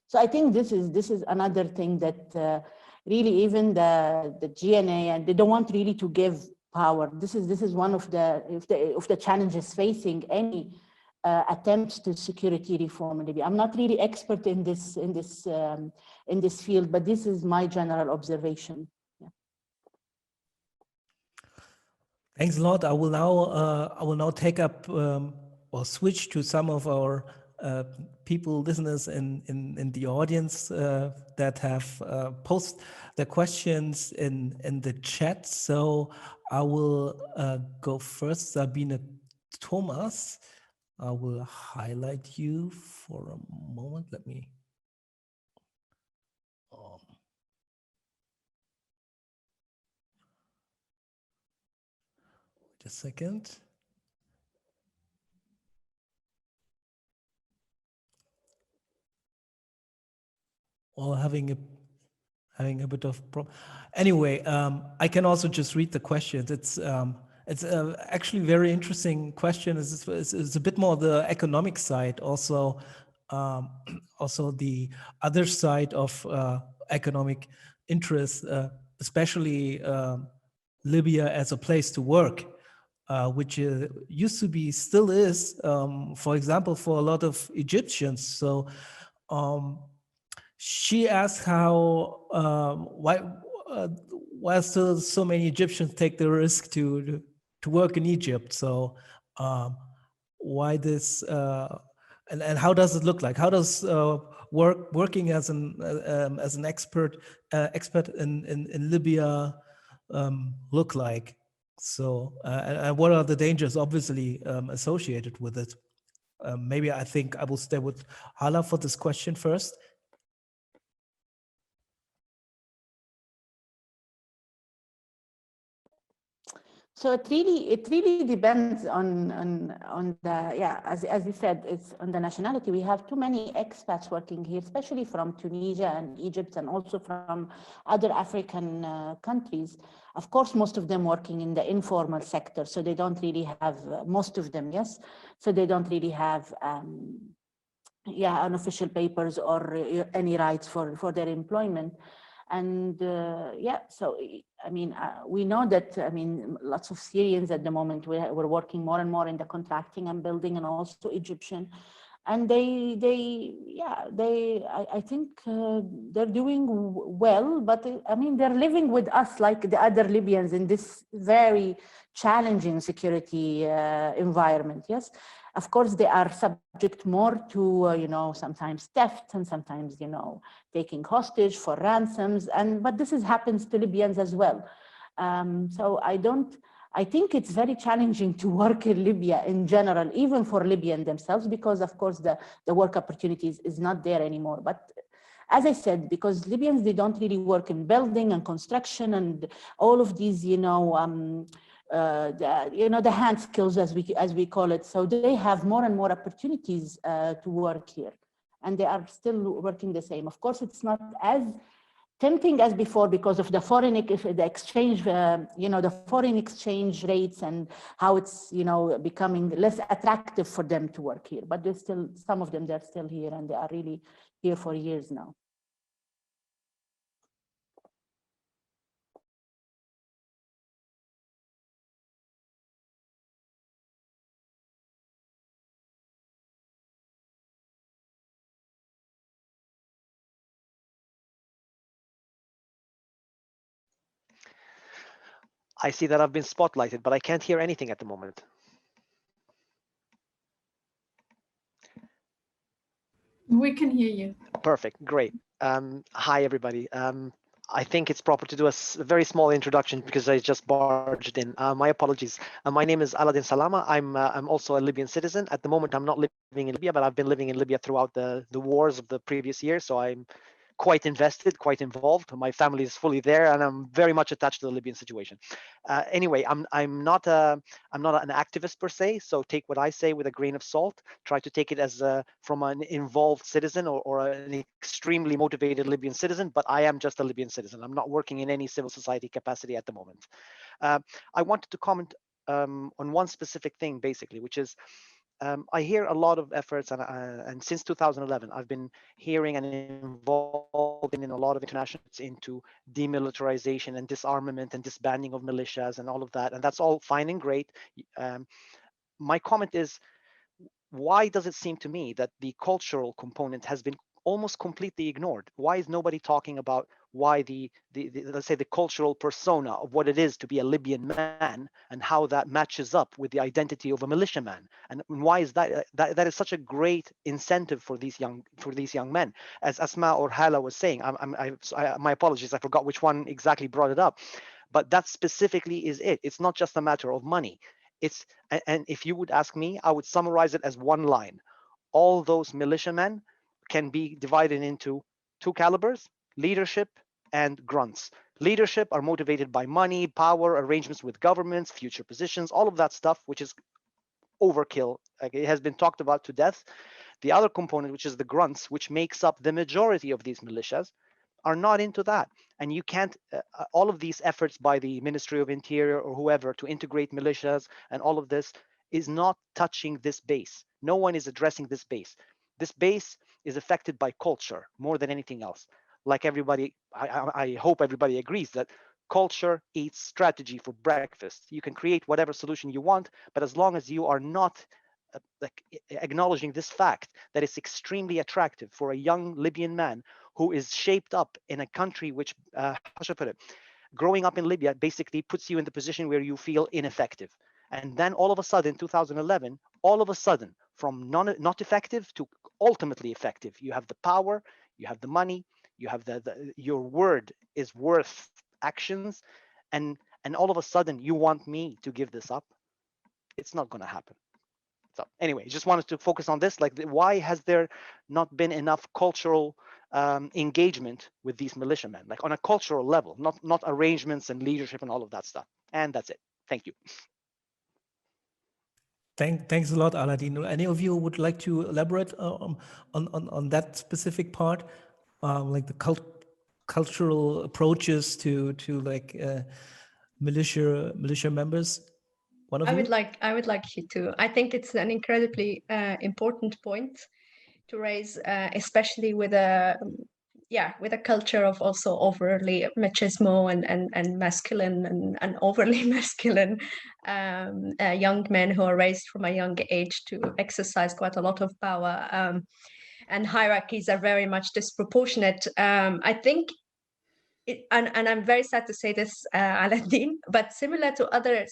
So I think this is another thing that really even the GNA, and they don't want really to give power. This is one of the challenges facing any attempts to security reform in Libya. I'm not really expert in this field, but this is my general observation. Yeah. Thanks a lot. I will now take up or switch to some of our people, listeners in the audience that have posted their questions in the chat. So I will go first. Sabine Thomas, I will highlight you for a moment. Let me. Wait a second. Well, having a bit of problem. Anyway, I can also just read the questions. It's actually a very interesting question. It's a bit more the economic side, also the other side of economic interest, especially Libya as a place to work, which used to be, still is, for example, for a lot of Egyptians. So she asked why still so many Egyptians take the risk to work in Egypt. So why this and how does it look like? How does working as an expert in Libya look like? So and what are the dangers obviously associated with it? Maybe I think I will stay with Hala for this question first. So it really depends on the, yeah, as you said, it's on the nationality. We have too many expats working here, especially from Tunisia and Egypt, and also from other African countries. Of course, most of them working in the informal sector, so they don't really have, most of them, yes, so they don't really have yeah, unofficial papers or any rights for their employment. And yeah, so I mean, we know that, I mean, lots of Syrians at the moment, we're working more and more in the contracting and building, and also Egyptian. And I think they're doing well, but I mean, they're living with us like the other Libyans in this very challenging security environment, yes. Of course, they are subject more to, you know, sometimes theft and sometimes, you know, taking hostage for ransoms. But this happens to Libyans as well. So I think it's very challenging to work in Libya in general, even for Libyan themselves, because of course the work opportunities is not there anymore. But as I said, because Libyans, they don't really work in building and construction and all of these, you know, the hand skills, as we call it. So they have more and more opportunities to work here, and they are still working the same. Of course, it's not as tempting as before because of the exchange, you know, the foreign exchange rates and how it's, you know, becoming less attractive for them to work here. But there's still, some of them, they're still here, and they are really here for years now. I see that I've been spotlighted, but I can't hear anything at the moment. We can hear you. Perfect, great. Hi, everybody. I think it's proper to do a very small introduction because I just barged in. My apologies. My name is Aladdin Salama. I'm also a Libyan citizen. At the moment, I'm not living in Libya, but I've been living in Libya throughout the wars of the previous year. So I'm quite invested, quite involved. My family is fully there, and I'm very much attached to the Libyan situation. Anyway, I'm not an activist per se, so take what I say with a grain of salt. Try to take it as from an involved citizen or an extremely motivated Libyan citizen, but I am just a Libyan citizen. I'm not working in any civil society capacity at the moment. I wanted to comment on one specific thing, basically, which is I hear a lot of efforts, and since 2011, I've been hearing and involved in a lot of international efforts into demilitarization and disarmament and disbanding of militias and all of that, and that's all fine and great. My comment is, why does it seem to me that the cultural component has been almost completely ignored? Why is nobody talking about why the let's say the cultural persona of what it is to be a Libyan man and how that matches up with the identity of a militiaman? And why is that is such a great incentive for these young men? As Asma or Hala was saying, my apologies, I forgot which one exactly brought it up, but that specifically is it. It's not just a matter of money. And if you would ask me, I would summarize it as one line: all those militiamen can be divided into two calibers: leadership and grunts. Leadership are motivated by money, power, arrangements with governments, future positions, all of that stuff, which is overkill. Like, it has been talked about to death. The other component, which is the grunts, which makes up the majority of these militias, are not into that. And you can't, all of these efforts by the Ministry of Interior or whoever to integrate militias and all of this is not touching this base. No one is addressing this base. This base is affected by culture more than anything else. Like everybody, I hope everybody agrees that culture eats strategy for breakfast. You can create whatever solution you want, but as long as you are not like acknowledging this fact that it's extremely attractive for a young Libyan man who is shaped up in a country which, how should I put it, growing up in Libya basically puts you in the position where you feel ineffective. And then all of a sudden, 2011, all of a sudden, from not effective to ultimately effective, you have the power, you have the money, you have your word is worth actions, and all of a sudden you want me to give this up. It's not going to happen. So anyway, just wanted to focus on this. Like, why has there not been enough cultural engagement with these militiamen, like on a cultural level, not arrangements and leadership and all of that stuff? And that's it. Thank you. Thanks a lot, Aladin. Any of you would like to elaborate on that specific part, like the cultural approaches to like militia members? One of you? I would like you to. I think it's an incredibly important point to raise, especially with a culture of also overly machismo and masculine and overly masculine young men who are raised from a young age to exercise quite a lot of power, and hierarchies are very much disproportionate. I think and I'm very sad to say this, Aladdin, but similar to other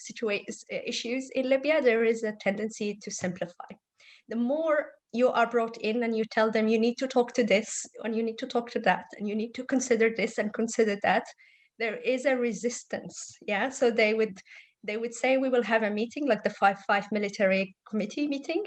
issues in Libya, there is a tendency to simplify. The more you are brought in and you tell them you need to talk to this and you need to talk to that and you need to consider this and consider that, there is a resistance. Yeah, so they would say we will have a meeting like the 5-5 military committee meeting,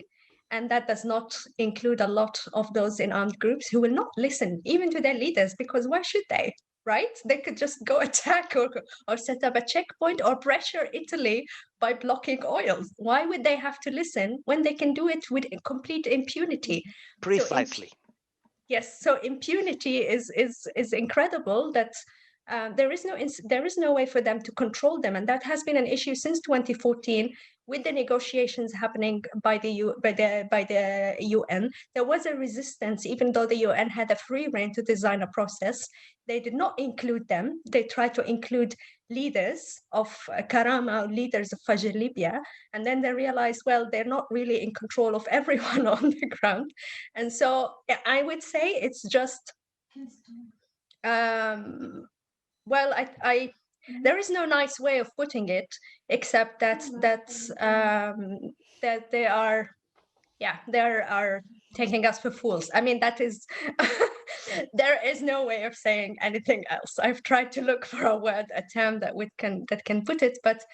and that does not include a lot of those in armed groups who will not listen even to their leaders, because why should they? Right? They could just go attack or set up a checkpoint or pressure Italy by blocking oil. Why would they have to listen when they can do it with complete impunity? Precisely. Yes. So impunity is incredible. That there is no way for them to control them, and that has been an issue since 2014 with the negotiations happening by the UN. There was a resistance, even though the UN had a free rein to design a process. They did not include them. They tried to include leaders of Karama, leaders of Fajr Libya, and then they realized, well, they're not really in control of everyone on the ground. And so I would say it's just well, there is no nice way of putting it, except that they are taking us for fools. I mean, that is there is no way of saying anything else. I've tried to look for a term that can put it, but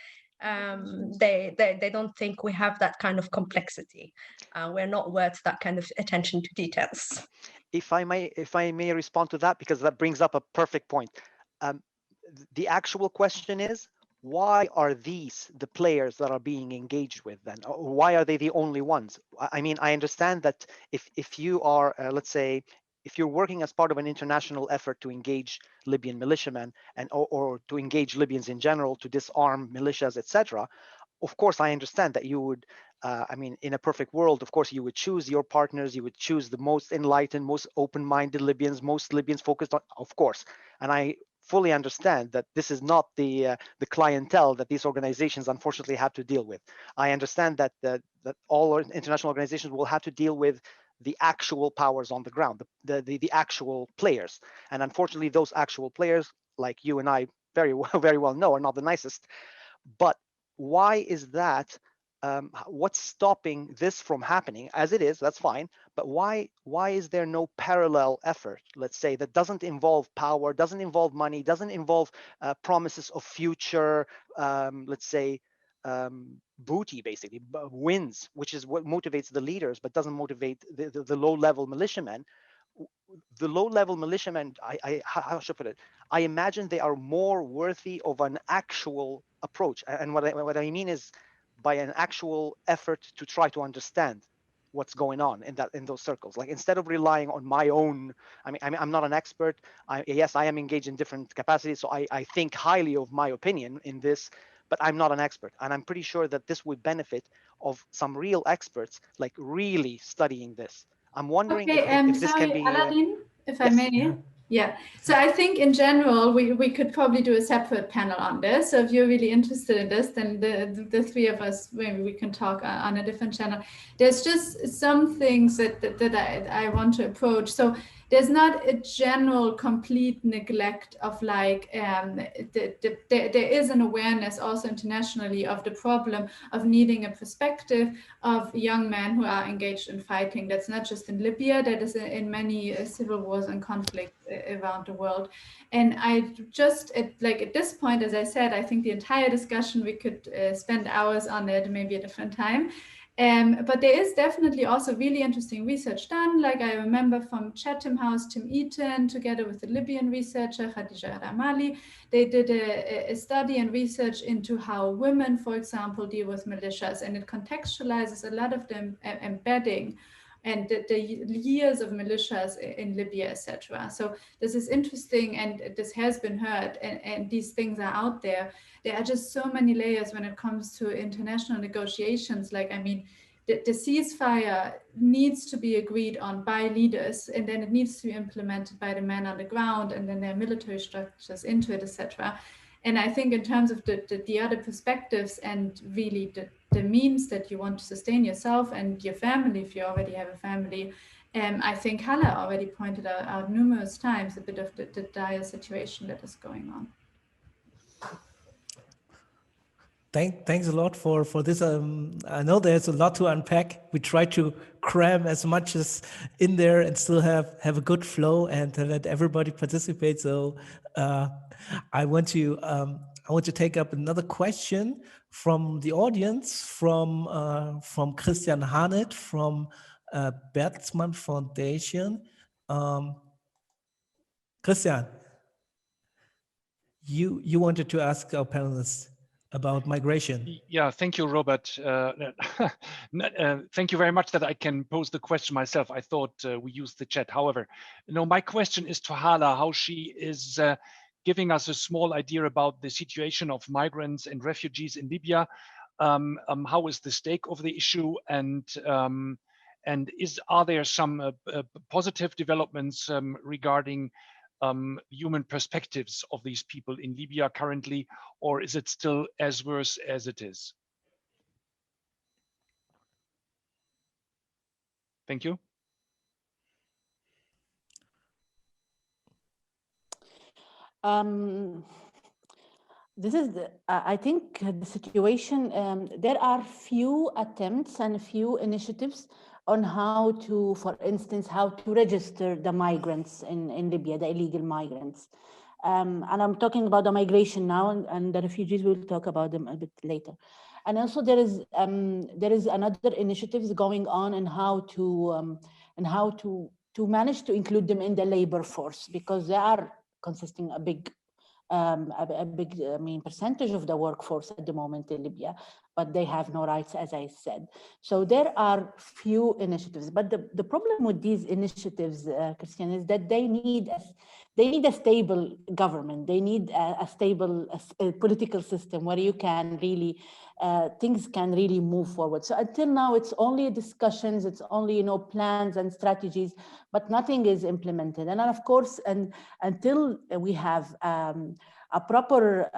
they don't think we have that kind of complexity. We're not worth that kind of attention to details. If I may respond to that, because that brings up a perfect point. The actual question is, why are these the players that are being engaged with then? Or why are they the only ones? I mean, I understand that if you are, let's say, if you're working as part of an international effort to engage Libyan militiamen or to engage Libyans in general, to disarm militias, etc., of course, I understand that you would, I mean, in a perfect world, of course, you would choose your partners, you would choose the most enlightened, most open-minded Libyans, most Libyans focused on, of course. And I fully understand that this is not the clientele that these organizations unfortunately have to deal with. I understand that that all international organizations will have to deal with the actual powers on the ground, the actual players. And unfortunately, those actual players, like you and I very well know, are not the nicest. But why is that? What's stopping this from happening? As it is, that's fine. But why is there no parallel effort, let's say, that doesn't involve power, doesn't involve money, doesn't involve promises of future, let's say, booty, basically, wins, which is what motivates the leaders, but doesn't motivate the low-level militiamen. The low-level militiamen, how should I put it? I imagine they are more worthy of an actual approach. And what I mean is, by an actual effort to try to understand what's going on in those circles. Like, instead of relying on my own, I mean, I'm not an expert. Yes, I am engaged in different capacities, so I think highly of my opinion in this, but I'm not an expert. And I'm pretty sure that this would benefit of some real experts, like really studying this. I'm wondering if this can be. Aladdin, if yes. I may. Yeah. So I think in general, we could probably do a separate panel on this. So if you're really interested in this, then the three of us, maybe we can talk on a different channel. There's just some things that I want to approach. So there's not a general complete neglect of like, there is an awareness also internationally of the problem of needing a perspective of young men who are engaged in fighting. That's not just in Libya, that is in many civil wars and conflict around the world. And I just, at this point, as I said, I think the entire discussion, we could spend hours on it, maybe a different time. But there is definitely also really interesting research done. Like I remember from Chatham House, Tim Eaton, together with the Libyan researcher, Khadija Ramali, they did a study and research into how women, for example, deal with militias, and it contextualizes a lot of them embedding and the years of militias in Libya, etc. So this is interesting, and this has been heard, and these things are out there. There are just so many layers when it comes to international negotiations. Like, I mean, the ceasefire needs to be agreed on by leaders, and then it needs to be implemented by the men on the ground, and then there are military structures into it, etc. And I think in terms of the other perspectives and really the means that you want to sustain yourself and your family, if you already have a family, I think Hala already pointed out numerous times a bit of the dire situation that is going on. Thanks a lot for this. I know there's a lot to unpack. We try to cram as much as in there and still have a good flow and to let everybody participate. So I want to take up another question from the audience, from Christian Hanet from Bertelsmann Foundation. Christian, you wanted to ask our panelists about migration. Yeah, thank you, Robert. Thank you very much that I can pose the question myself. I thought we used the chat. However, my question is to Hala, how she is giving us a small idea about the situation of migrants and refugees in Libya. How is the stake of the issue, and are there some positive developments regarding human perspectives of these people in Libya currently, or is it still as worse as it is? Thank you. This is, I think, the situation. There are few attempts and few initiatives on how to, for instance, how to register the migrants in Libya, the illegal migrants. And I'm talking about the migration now, and the refugees, we'll talk about them a bit later. And also there is another initiatives going on in how to manage to include them in the labor force, because they are consisting a big percentage of the workforce at the moment in Libya, but they have no rights, as I said. So there are few initiatives, but the problem with these initiatives, Christian, is that they need a stable government. They need a stable political system where you can really, things can really move forward. So until now, it's only discussions, it's only, plans and strategies, but nothing is implemented. And of course, and until we have a proper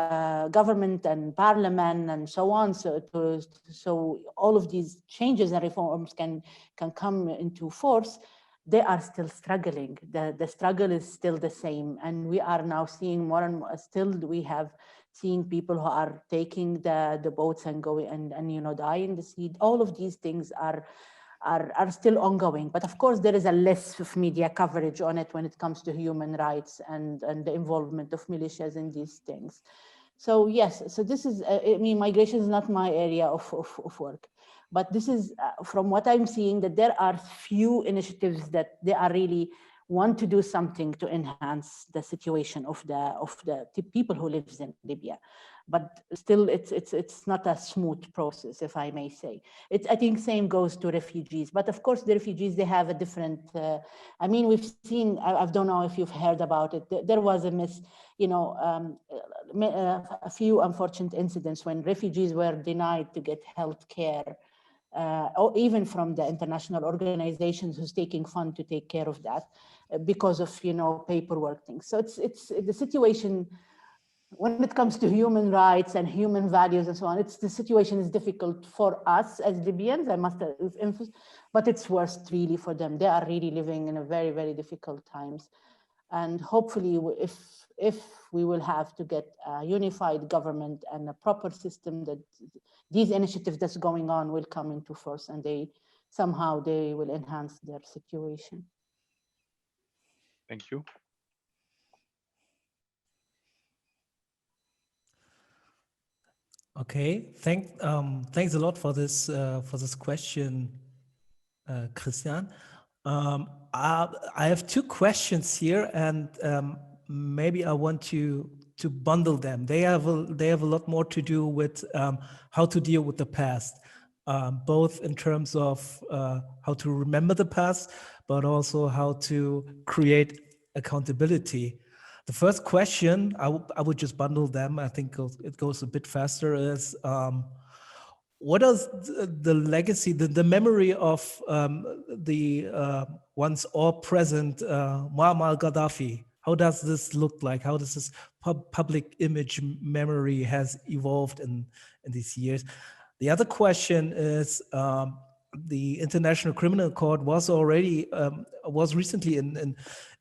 government and parliament and so on, so all of these changes and reforms can come into force, they are still struggling. The struggle is still the same, and we are now seeing more and more. Still, we have seen people who are taking the boats and going and die in the sea. All of these things are still ongoing, but of course there is a less of media coverage on it when it comes to human rights and the involvement of militias in these things. So yes, so this is, migration is not my area of work, but this is from what I'm seeing, that there are few initiatives that they are really want to do something to enhance the situation of the people who lives in Libya. But still, it's not a smooth process, if I may say. I think same goes to refugees, but of course the refugees, they have a different. We've seen. I don't know if you've heard about it. There was a few unfortunate incidents when refugees were denied to get health care, or even from the international organizations who's taking fund to take care of that, because of paperwork things. So it's the situation. When it comes to human rights and human values and so on, the situation is difficult for us as Libyans, I must emphasize, but it's worse really for them. They are really living in a very, very difficult times. And hopefully, if we will have to get a unified government and a proper system, that these initiatives that's going on will come into force, and they will enhance their situation. Thank you. Okay, thanks a lot for this question, Christian. I have two questions here, and maybe I want to bundle them. They have a lot more to do with how to deal with the past, both in terms of how to remember the past, but also how to create accountability. The first question, I would just bundle them. I think it goes a bit faster. Is what is the legacy, the memory of the once all-present Muammar Gadhafi? How does this look like? How does this public image memory has evolved in these years? The other question is the International Criminal Court was already was recently in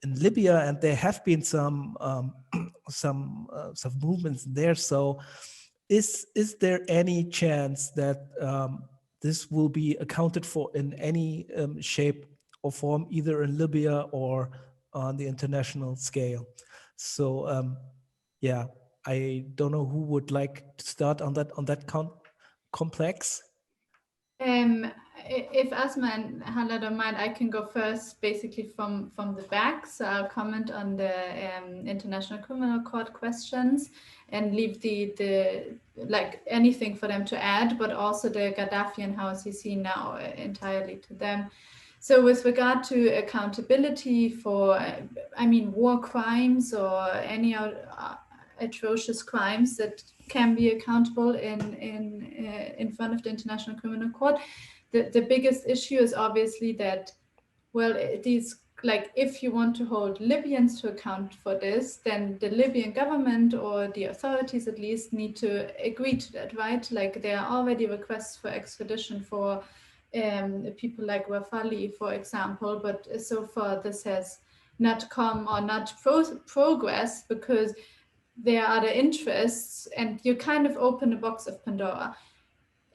Libya, and there have been some movements there. So, is there any chance that this will be accounted for in any shape or form, either in Libya or on the international scale? So, yeah, I don't know who would like to start on that complex. If Asma and Hala don't mind, I can go first, basically from the back. So I'll comment on the International Criminal Court questions and leave the like anything for them to add, but also the Gaddafi and how is he seen now entirely to them. So with regard to accountability for, I mean, war crimes or any atrocious crimes that can be accountable in front of the International Criminal Court, the biggest issue is obviously that, well, these, like, if you want to hold Libyans to account for this, then the Libyan government, or the authorities at least, need to agree to that, right? Like, there are already requests for extradition for people like Rafali, for example, but so far this has not come or not progressed because there are other interests, and you kind of open a box of Pandora,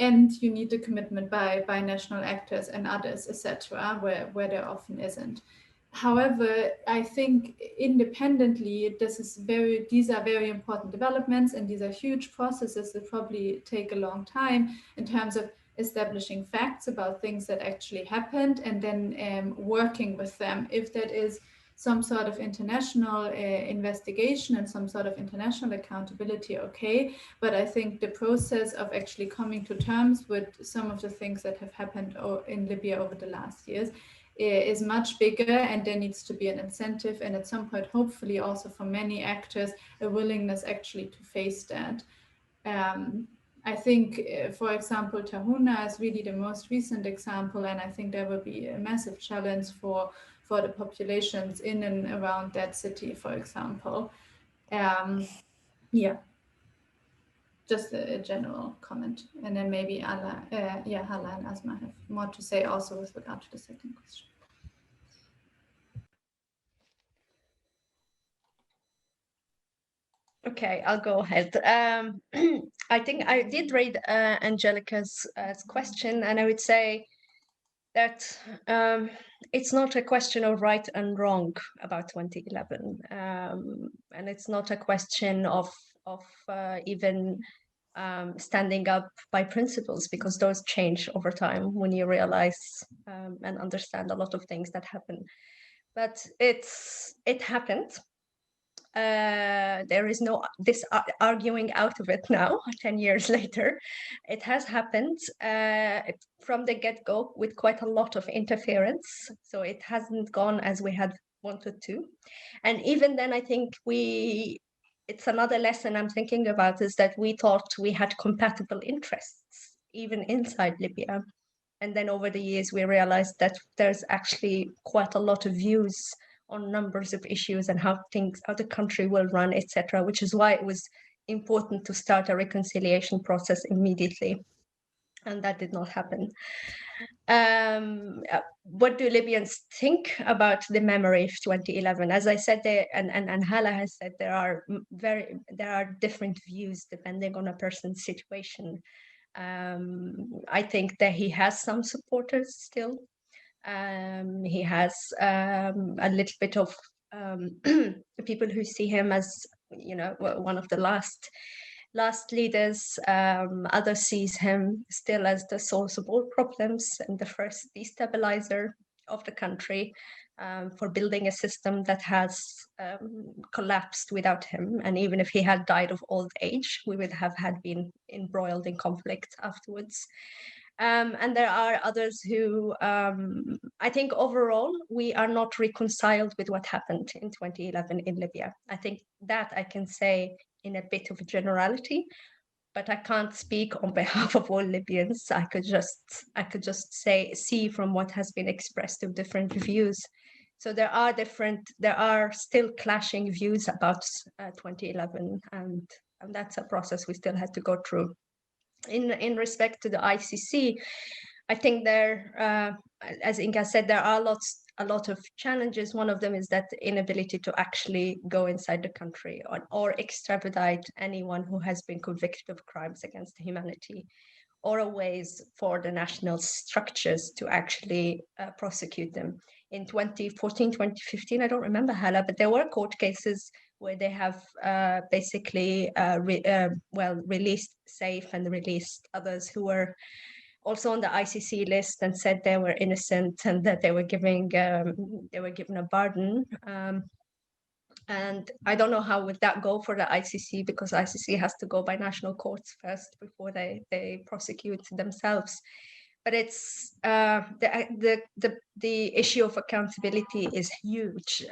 and you need a commitment by national actors and others, etc., where there often isn't. However, I think independently, these are very important developments, and these are huge processes that probably take a long time in terms of establishing facts about things that actually happened, and then working with them. If that is some sort of international investigation and some sort of international accountability, okay. But I think the process of actually coming to terms with some of the things that have happened in Libya over the last years is much bigger, and there needs to be an incentive, and at some point, hopefully also for many actors, a willingness actually to face that. I think, for example, Tahuna is really the most recent example, and I think there will be a massive challenge for the populations in and around that city, for example. Yeah, just a general comment. And then maybe Hala and Asma have more to say also with regard to the second question. Okay, I'll go ahead. I think I did read Angelica's question, and I would say that it's not a question of right and wrong about 2011, and it's not a question of even standing up by principles, because those change over time when you realize and understand a lot of things that happen. But it happened. There is no arguing out of it now, 10 years later. It has happened from the get-go with quite a lot of interference. So it hasn't gone as we had wanted to. And even then, I think it's another lesson I'm thinking about, is that we thought we had compatible interests, even inside Libya. And then over the years, we realized that there's actually quite a lot of views on numbers of issues and how the country will run, etc., which is why it was important to start a reconciliation process immediately. And that did not happen. What do Libyans think about the memory of 2011? As I said, and Hala has said, there are different views depending on a person's situation. I think that he has some supporters still. He has a little bit of people who see him as, one of the last last leaders. Others sees him still as the source of all problems and the first destabilizer of the country, for building a system that has collapsed without him. And even if he had died of old age, we would have had been embroiled in conflict afterwards. And there are others who, I think overall, we are not reconciled with what happened in 2011 in Libya. I think that I can say in a bit of a generality, but I can't speak on behalf of all Libyans. I could just see from what has been expressed of different views. So there are still clashing views about 2011, and that's a process we still had to go through. In respect to the ICC, I think there, as Inga said, there are a lot of challenges. One of them is that the inability to actually go inside the country or extradite anyone who has been convicted of crimes against humanity, or ways for the national structures to actually prosecute them. In 2014, 2015, I don't remember, Hala, but there were court cases where they have basically released Saif and released others who were also on the ICC list and said they were innocent and that they were given a pardon. And I don't know how would that go for the ICC, because ICC has to go by national courts first before they prosecute themselves. But it's the issue of accountability is huge,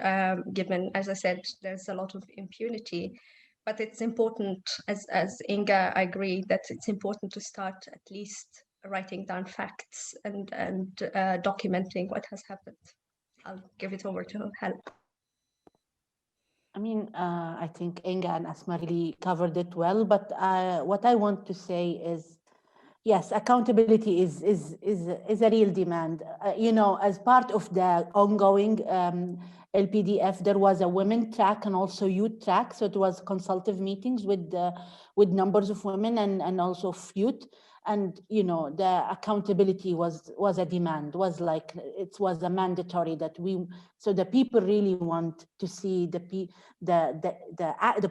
given, as I said, there's a lot of impunity. But it's important, as Inga, I agree that it's important to start at least writing down facts and documenting what has happened. I'll give it over to Hala. I mean, I think Inga and Asma really covered it well, but what I want to say is, yes, accountability is a real demand. You know, as part of the ongoing LPDF, there was a women track and also youth track. So it was consultative meetings with numbers of women and also of youth. And, you know, the accountability was a demand, it was a mandatory that so the people really want to see the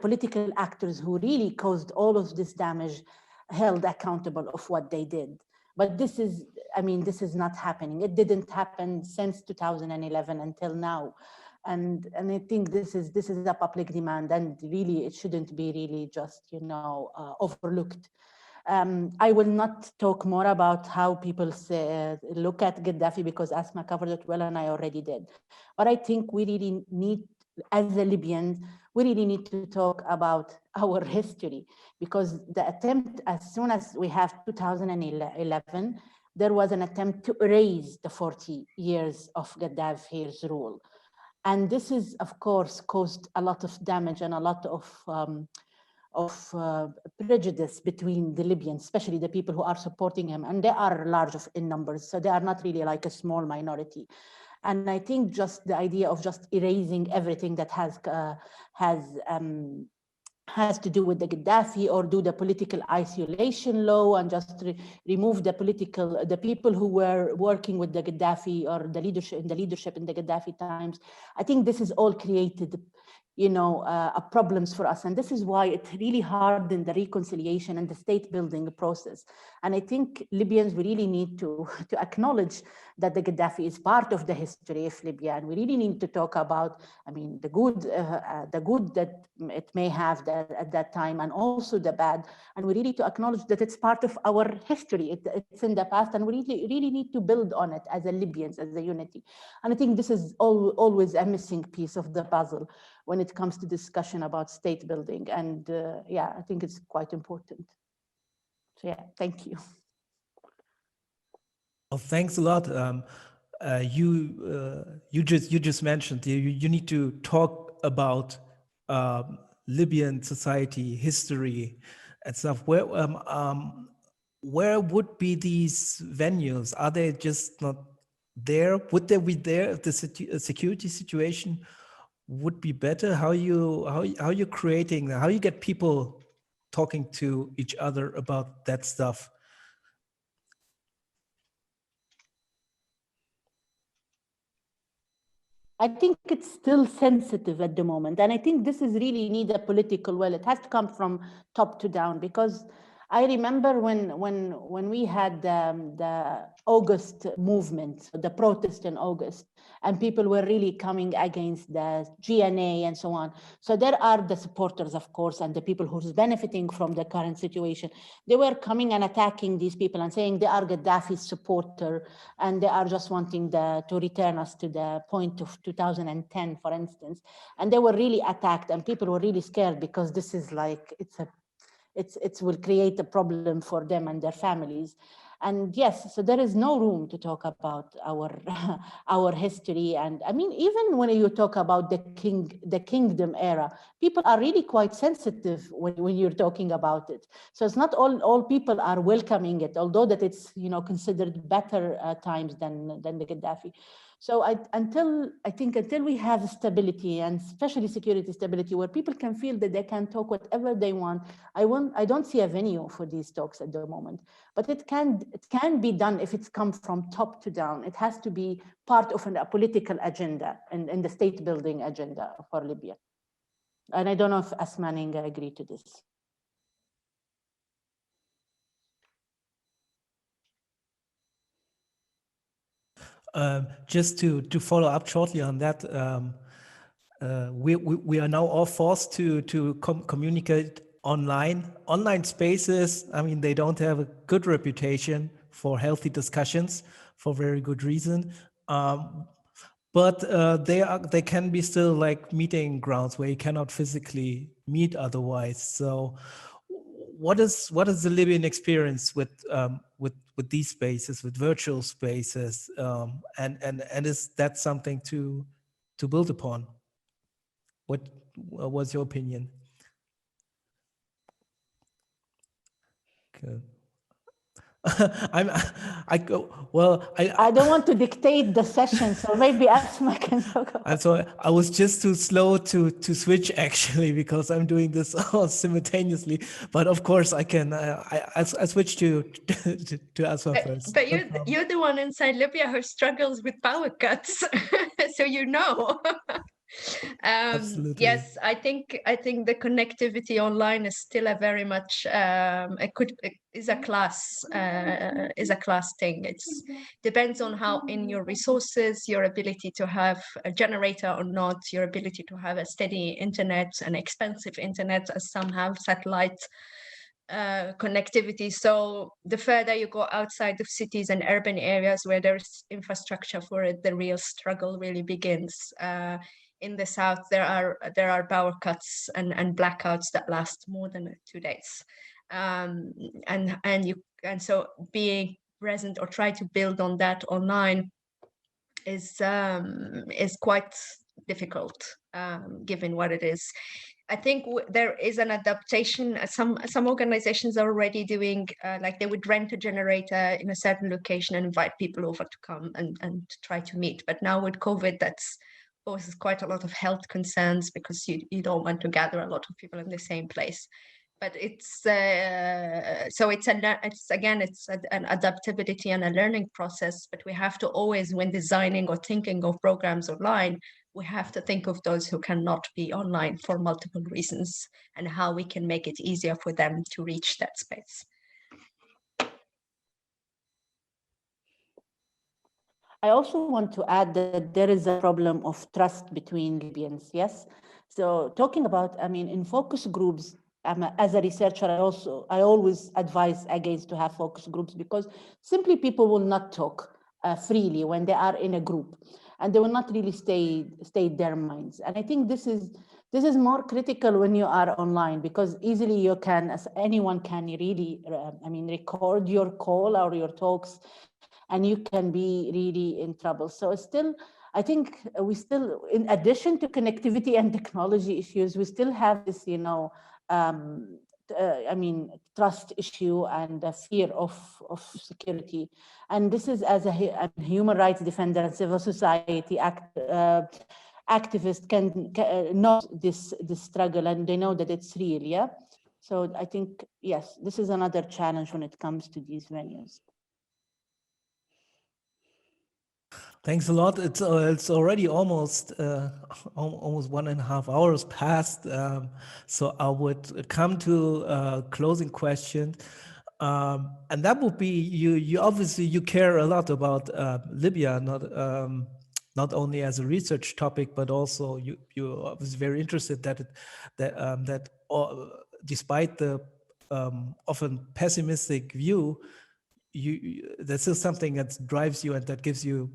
political actors who really caused all of this damage held accountable of what they did. But this is not happening. It didn't happen since 2011 until now. And I think this is a public demand, and really it shouldn't be really just, you know, overlooked. I will not talk more about how people look at Gaddafi, because Asma covered it well and I already did. But I think we really need, as the Libyans, we really need to talk about our history, because the attempt, as soon as we have 2011, there was an attempt to erase the 40 years of Gaddafi's rule. And this is, of course, caused a lot of damage and a lot of prejudice between the Libyans, especially the people who are supporting him. And they are large in numbers, so they are not really like a small minority. And I think just the idea of just erasing everything that has to do with the Gaddafi, or do the political isolation law and just remove the people who were working with the Gaddafi or the leadership in the Gaddafi times. I think this is all created, you know, problems for us. And this is why it really hardened the reconciliation and the state building process. And I think Libyans, we really need to acknowledge that the Gaddafi is part of the history of Libya. And we really need to talk about, I mean, the good that it may have at that time, and also the bad. And we really need to acknowledge that it's part of our history. It's in the past, and we really need to build on it as a Libyans, as a unity. And I think this is always a missing piece of the puzzle when it comes to discussion about state building. And yeah, I think it's quite important. So yeah, thank you. Well, thanks a lot. You just mentioned you need to talk about Libyan society, history, and stuff. Where would be these venues? Are they just not there? Would they be there if the security situation would be better? How you creating? How you get people talking to each other about that stuff? I think it's still sensitive at the moment. And I think this is really need a political will. It has to come from top to down, because I remember when we had the August movement, the protest in August, and people were really coming against the GNA and so on. So there are the supporters, of course, and the people who's benefiting from the current situation. They were coming and attacking these people and saying they are Gaddafi's supporter, and they are just wanting to return us to the point of 2010, for instance. And they were really attacked, and people were really scared, because this is like, it will create a problem for them and their families. And yes, so there is no room to talk about our history. And I mean, even when you talk about the kingdom era, people are really quite sensitive when you're talking about it. So it's not all people are welcoming it, although that it's, you know, considered better times than the Gaddafi. So I think until we have stability, and especially security stability, where people can feel that they can talk whatever they want, I don't see a venue for these talks at the moment. But it can be done if it's come from top to down. It has to be part of a political agenda and the state building agenda for Libya. And I don't know if Asma and Inga agree to this. Just to follow up shortly on that, we are now all forced to communicate online spaces. I mean, they don't have a good reputation for healthy discussions, for very good reason. But they can be still like meeting grounds where you cannot physically meet otherwise. So what is the Libyan experience with these spaces, with virtual spaces, and is that something to build upon? What was your opinion? Okay. I don't want to dictate the session, so maybe Asma can talk about. I'm sorry, I was just too slow to switch, actually, because I'm doing this all simultaneously. But of course, I can. I switch to Asma first. But you're the one inside Libya who struggles with power cuts, so you know. Absolutely. Yes, I think the connectivity online is still a very much is a class thing. It's depends on how in your resources, your ability to have a generator or not, your ability to have a steady internet, an expensive internet, as some have satellite connectivity. So the further you go outside of cities and urban areas where there's infrastructure for it, the real struggle really begins. In the south, there are power cuts and blackouts that last more than 2 days, and so being present or try to build on that online is quite difficult, given what it is. I think there is an adaptation. Some organizations are already doing like they would rent a generator in a certain location and invite people over to come and try to meet. But now with COVID, that's poses quite a lot of health concerns, because you don't want to gather a lot of people in the same place. But it's so it's an adaptability and a learning process. But we have to always, when designing or thinking of programs online, we have to think of those who cannot be online for multiple reasons, and how we can make it easier for them to reach that space. I also want to add that there is a problem of trust between Libyans, yes? So talking about, I mean, in focus groups, as a researcher, I always advise against to have focus groups, because simply people will not talk freely when they are in a group, and they will not really state their minds. And I think this is more critical when you are online, because easily you can, as anyone can really, record your call or your talks, and you can be really in trouble. So I think we still, in addition to connectivity and technology issues, we still have this, trust issue and a fear of security. And this is, as a human rights defender and civil society activist can know this struggle, and they know that it's real, yeah? So I think, yes, this is another challenge when it comes to these venues. Thanks a lot. It's already almost 1.5 hours past. So I would come to a closing question, and that would be you. Obviously, you care a lot about Libya, not only as a research topic, but also you obviously very interested that despite the often pessimistic view, this is something that drives you and that gives you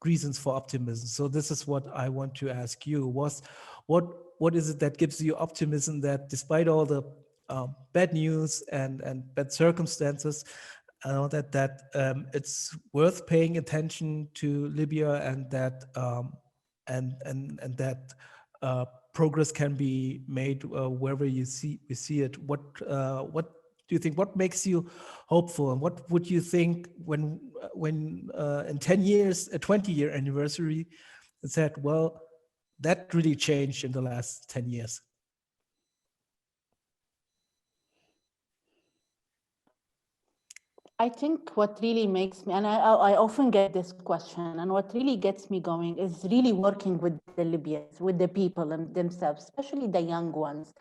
reasons for optimism. So this is what I want to ask you: what is it that gives you optimism that despite all the bad news and bad circumstances, that it's worth paying attention to Libya, and that progress can be made wherever you see it. What do you think? What makes you hopeful, and what would you think when in 10 years, a 20-year anniversary, said, well, that really changed in the last 10 years? I think what really makes me, and I often get this question, and what really gets me going is really working with the Libyans, with the people and themselves, especially the young ones,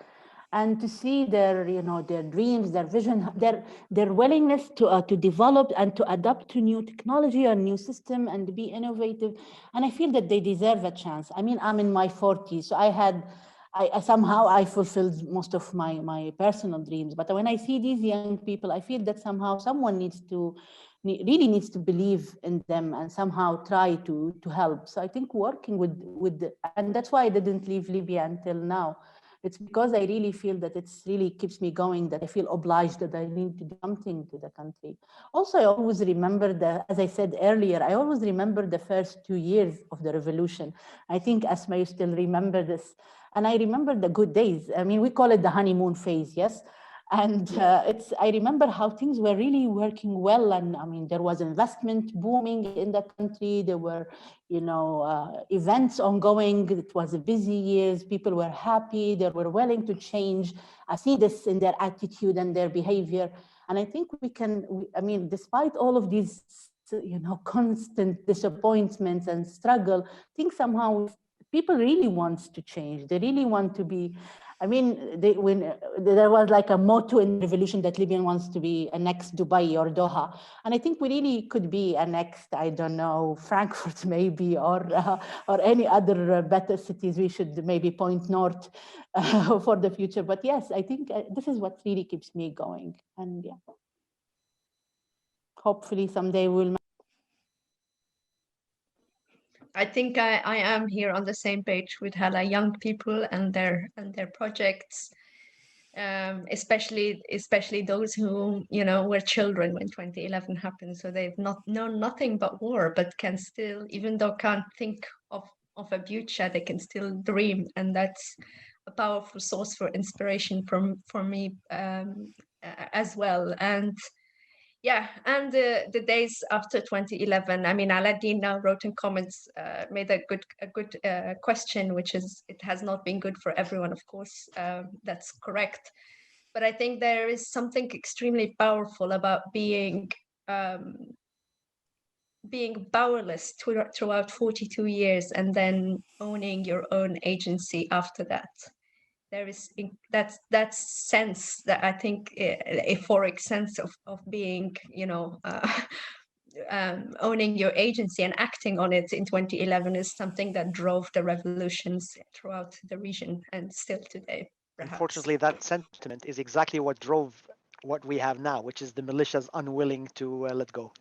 and to see their, their dreams, their vision, their willingness to develop and to adapt to new technology or new system and to be innovative. And I feel that they deserve a chance. I mean, I'm in my 40s, so I somehow fulfilled most of my personal dreams. But when I see these young people, I feel that somehow someone really needs to believe in them and somehow try to help. So I think working and that's why I didn't leave Libya until now. It's because I really feel that it's really keeps me going, that I feel obliged that I need to do something to the country. Also, I always remember as I said earlier, I always remember the first 2 years of the revolution. I think, Asma, you still remember this. And I remember the good days. I mean, we call it the honeymoon phase, yes? And I remember how things were really working well. And I mean, there was investment booming in the country. There were, events ongoing. It was a busy years. People were happy. They were willing to change. I see this in their attitude and their behavior. And I think despite all of these, constant disappointments and struggle, I think somehow people really want to change. They really want to be, when there was like a motto in the revolution that Libya wants to be a next Dubai or Doha. And I think we really could be a next, I don't know, Frankfurt maybe, or any other better cities. We should maybe point north for the future. But yes, I think this is what really keeps me going. And yeah, hopefully someday we'll. I think I am here on the same page with Hala, young people and their projects, especially those who were children when 2011 happened, so they've not known nothing but war, but can still, even though can't think of a future, they can still dream, and that's a powerful source for inspiration for me as well. And yeah, and the days after 2011, I mean, Aladdin now wrote in comments, made a good question, which is, it has not been good for everyone, of course, that's correct. But I think there is something extremely powerful about being powerless throughout 42 years and then owning your own agency after that. There is that sense that I think a euphoric sense of being, owning your agency and acting on it in 2011 is something that drove the revolutions throughout the region and still today. Perhaps. Unfortunately, that sentiment is exactly what drove what we have now, which is the militias unwilling to let go.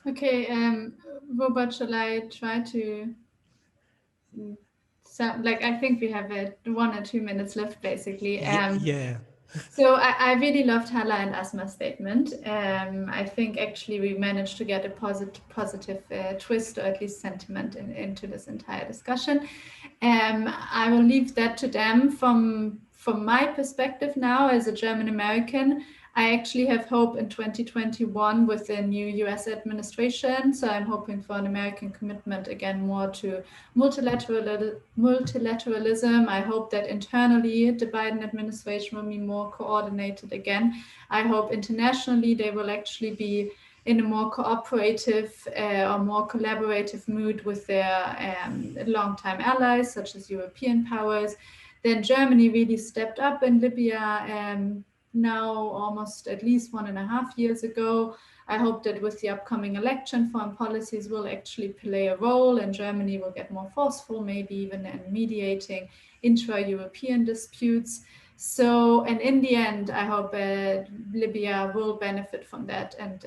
Okay, Robert, shall I try to I think we have 1 or 2 minutes left, basically. Yeah. So I really loved Hala and Asma's statement. I think actually we managed to get a positive twist, or at least sentiment into this entire discussion. I will leave that to them. From my perspective now as a German American, I actually have hope in 2021 with the new US administration. So I'm hoping for an American commitment again more to multilateralism. I hope that internally the Biden administration will be more coordinated again. I hope internationally they will actually be in a more cooperative or more collaborative mood with their longtime allies, such as European powers. Then Germany really stepped up in Libya now almost at least 1.5 years ago. I hope that with the upcoming election, foreign policies will actually play a role and Germany will get more forceful, maybe even in mediating intra-European disputes. So, and in the end, I hope Libya will benefit from that and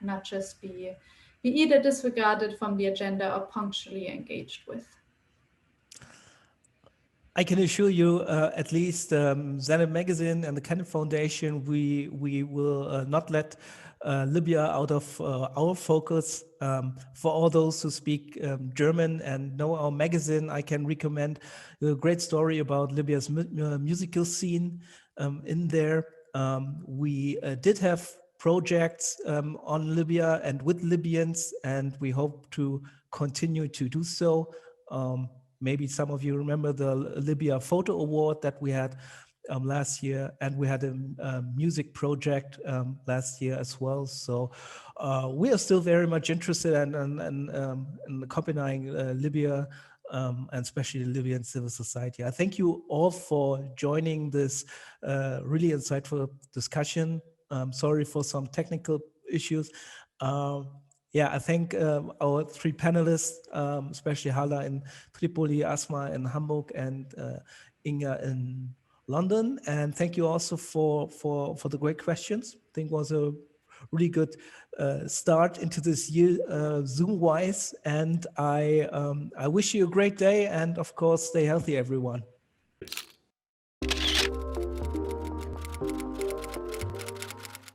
not just be either disregarded from the agenda or punctually engaged with. I can assure you, at least Zenith Magazine and the Kenneth Foundation, we will not let Libya out of our focus. For all those who speak German and know our magazine, I can recommend a great story about Libya's musical scene in there. We did have projects on Libya and with Libyans, and we hope to continue to do so. Maybe some of you remember the Libya Photo Award that we had last year, and we had a music project last year as well. So we are still very much interested in accompanying Libya and especially the Libyan civil society. I thank you all for joining this really insightful discussion. Sorry for some technical issues. I thank our three panelists, especially Hala in Tripoli, Asma in Hamburg, and Inga in London. And thank you also for the great questions. I think it was a really good start into this year Zoom-wise. And I wish you a great day, and of course, stay healthy, everyone.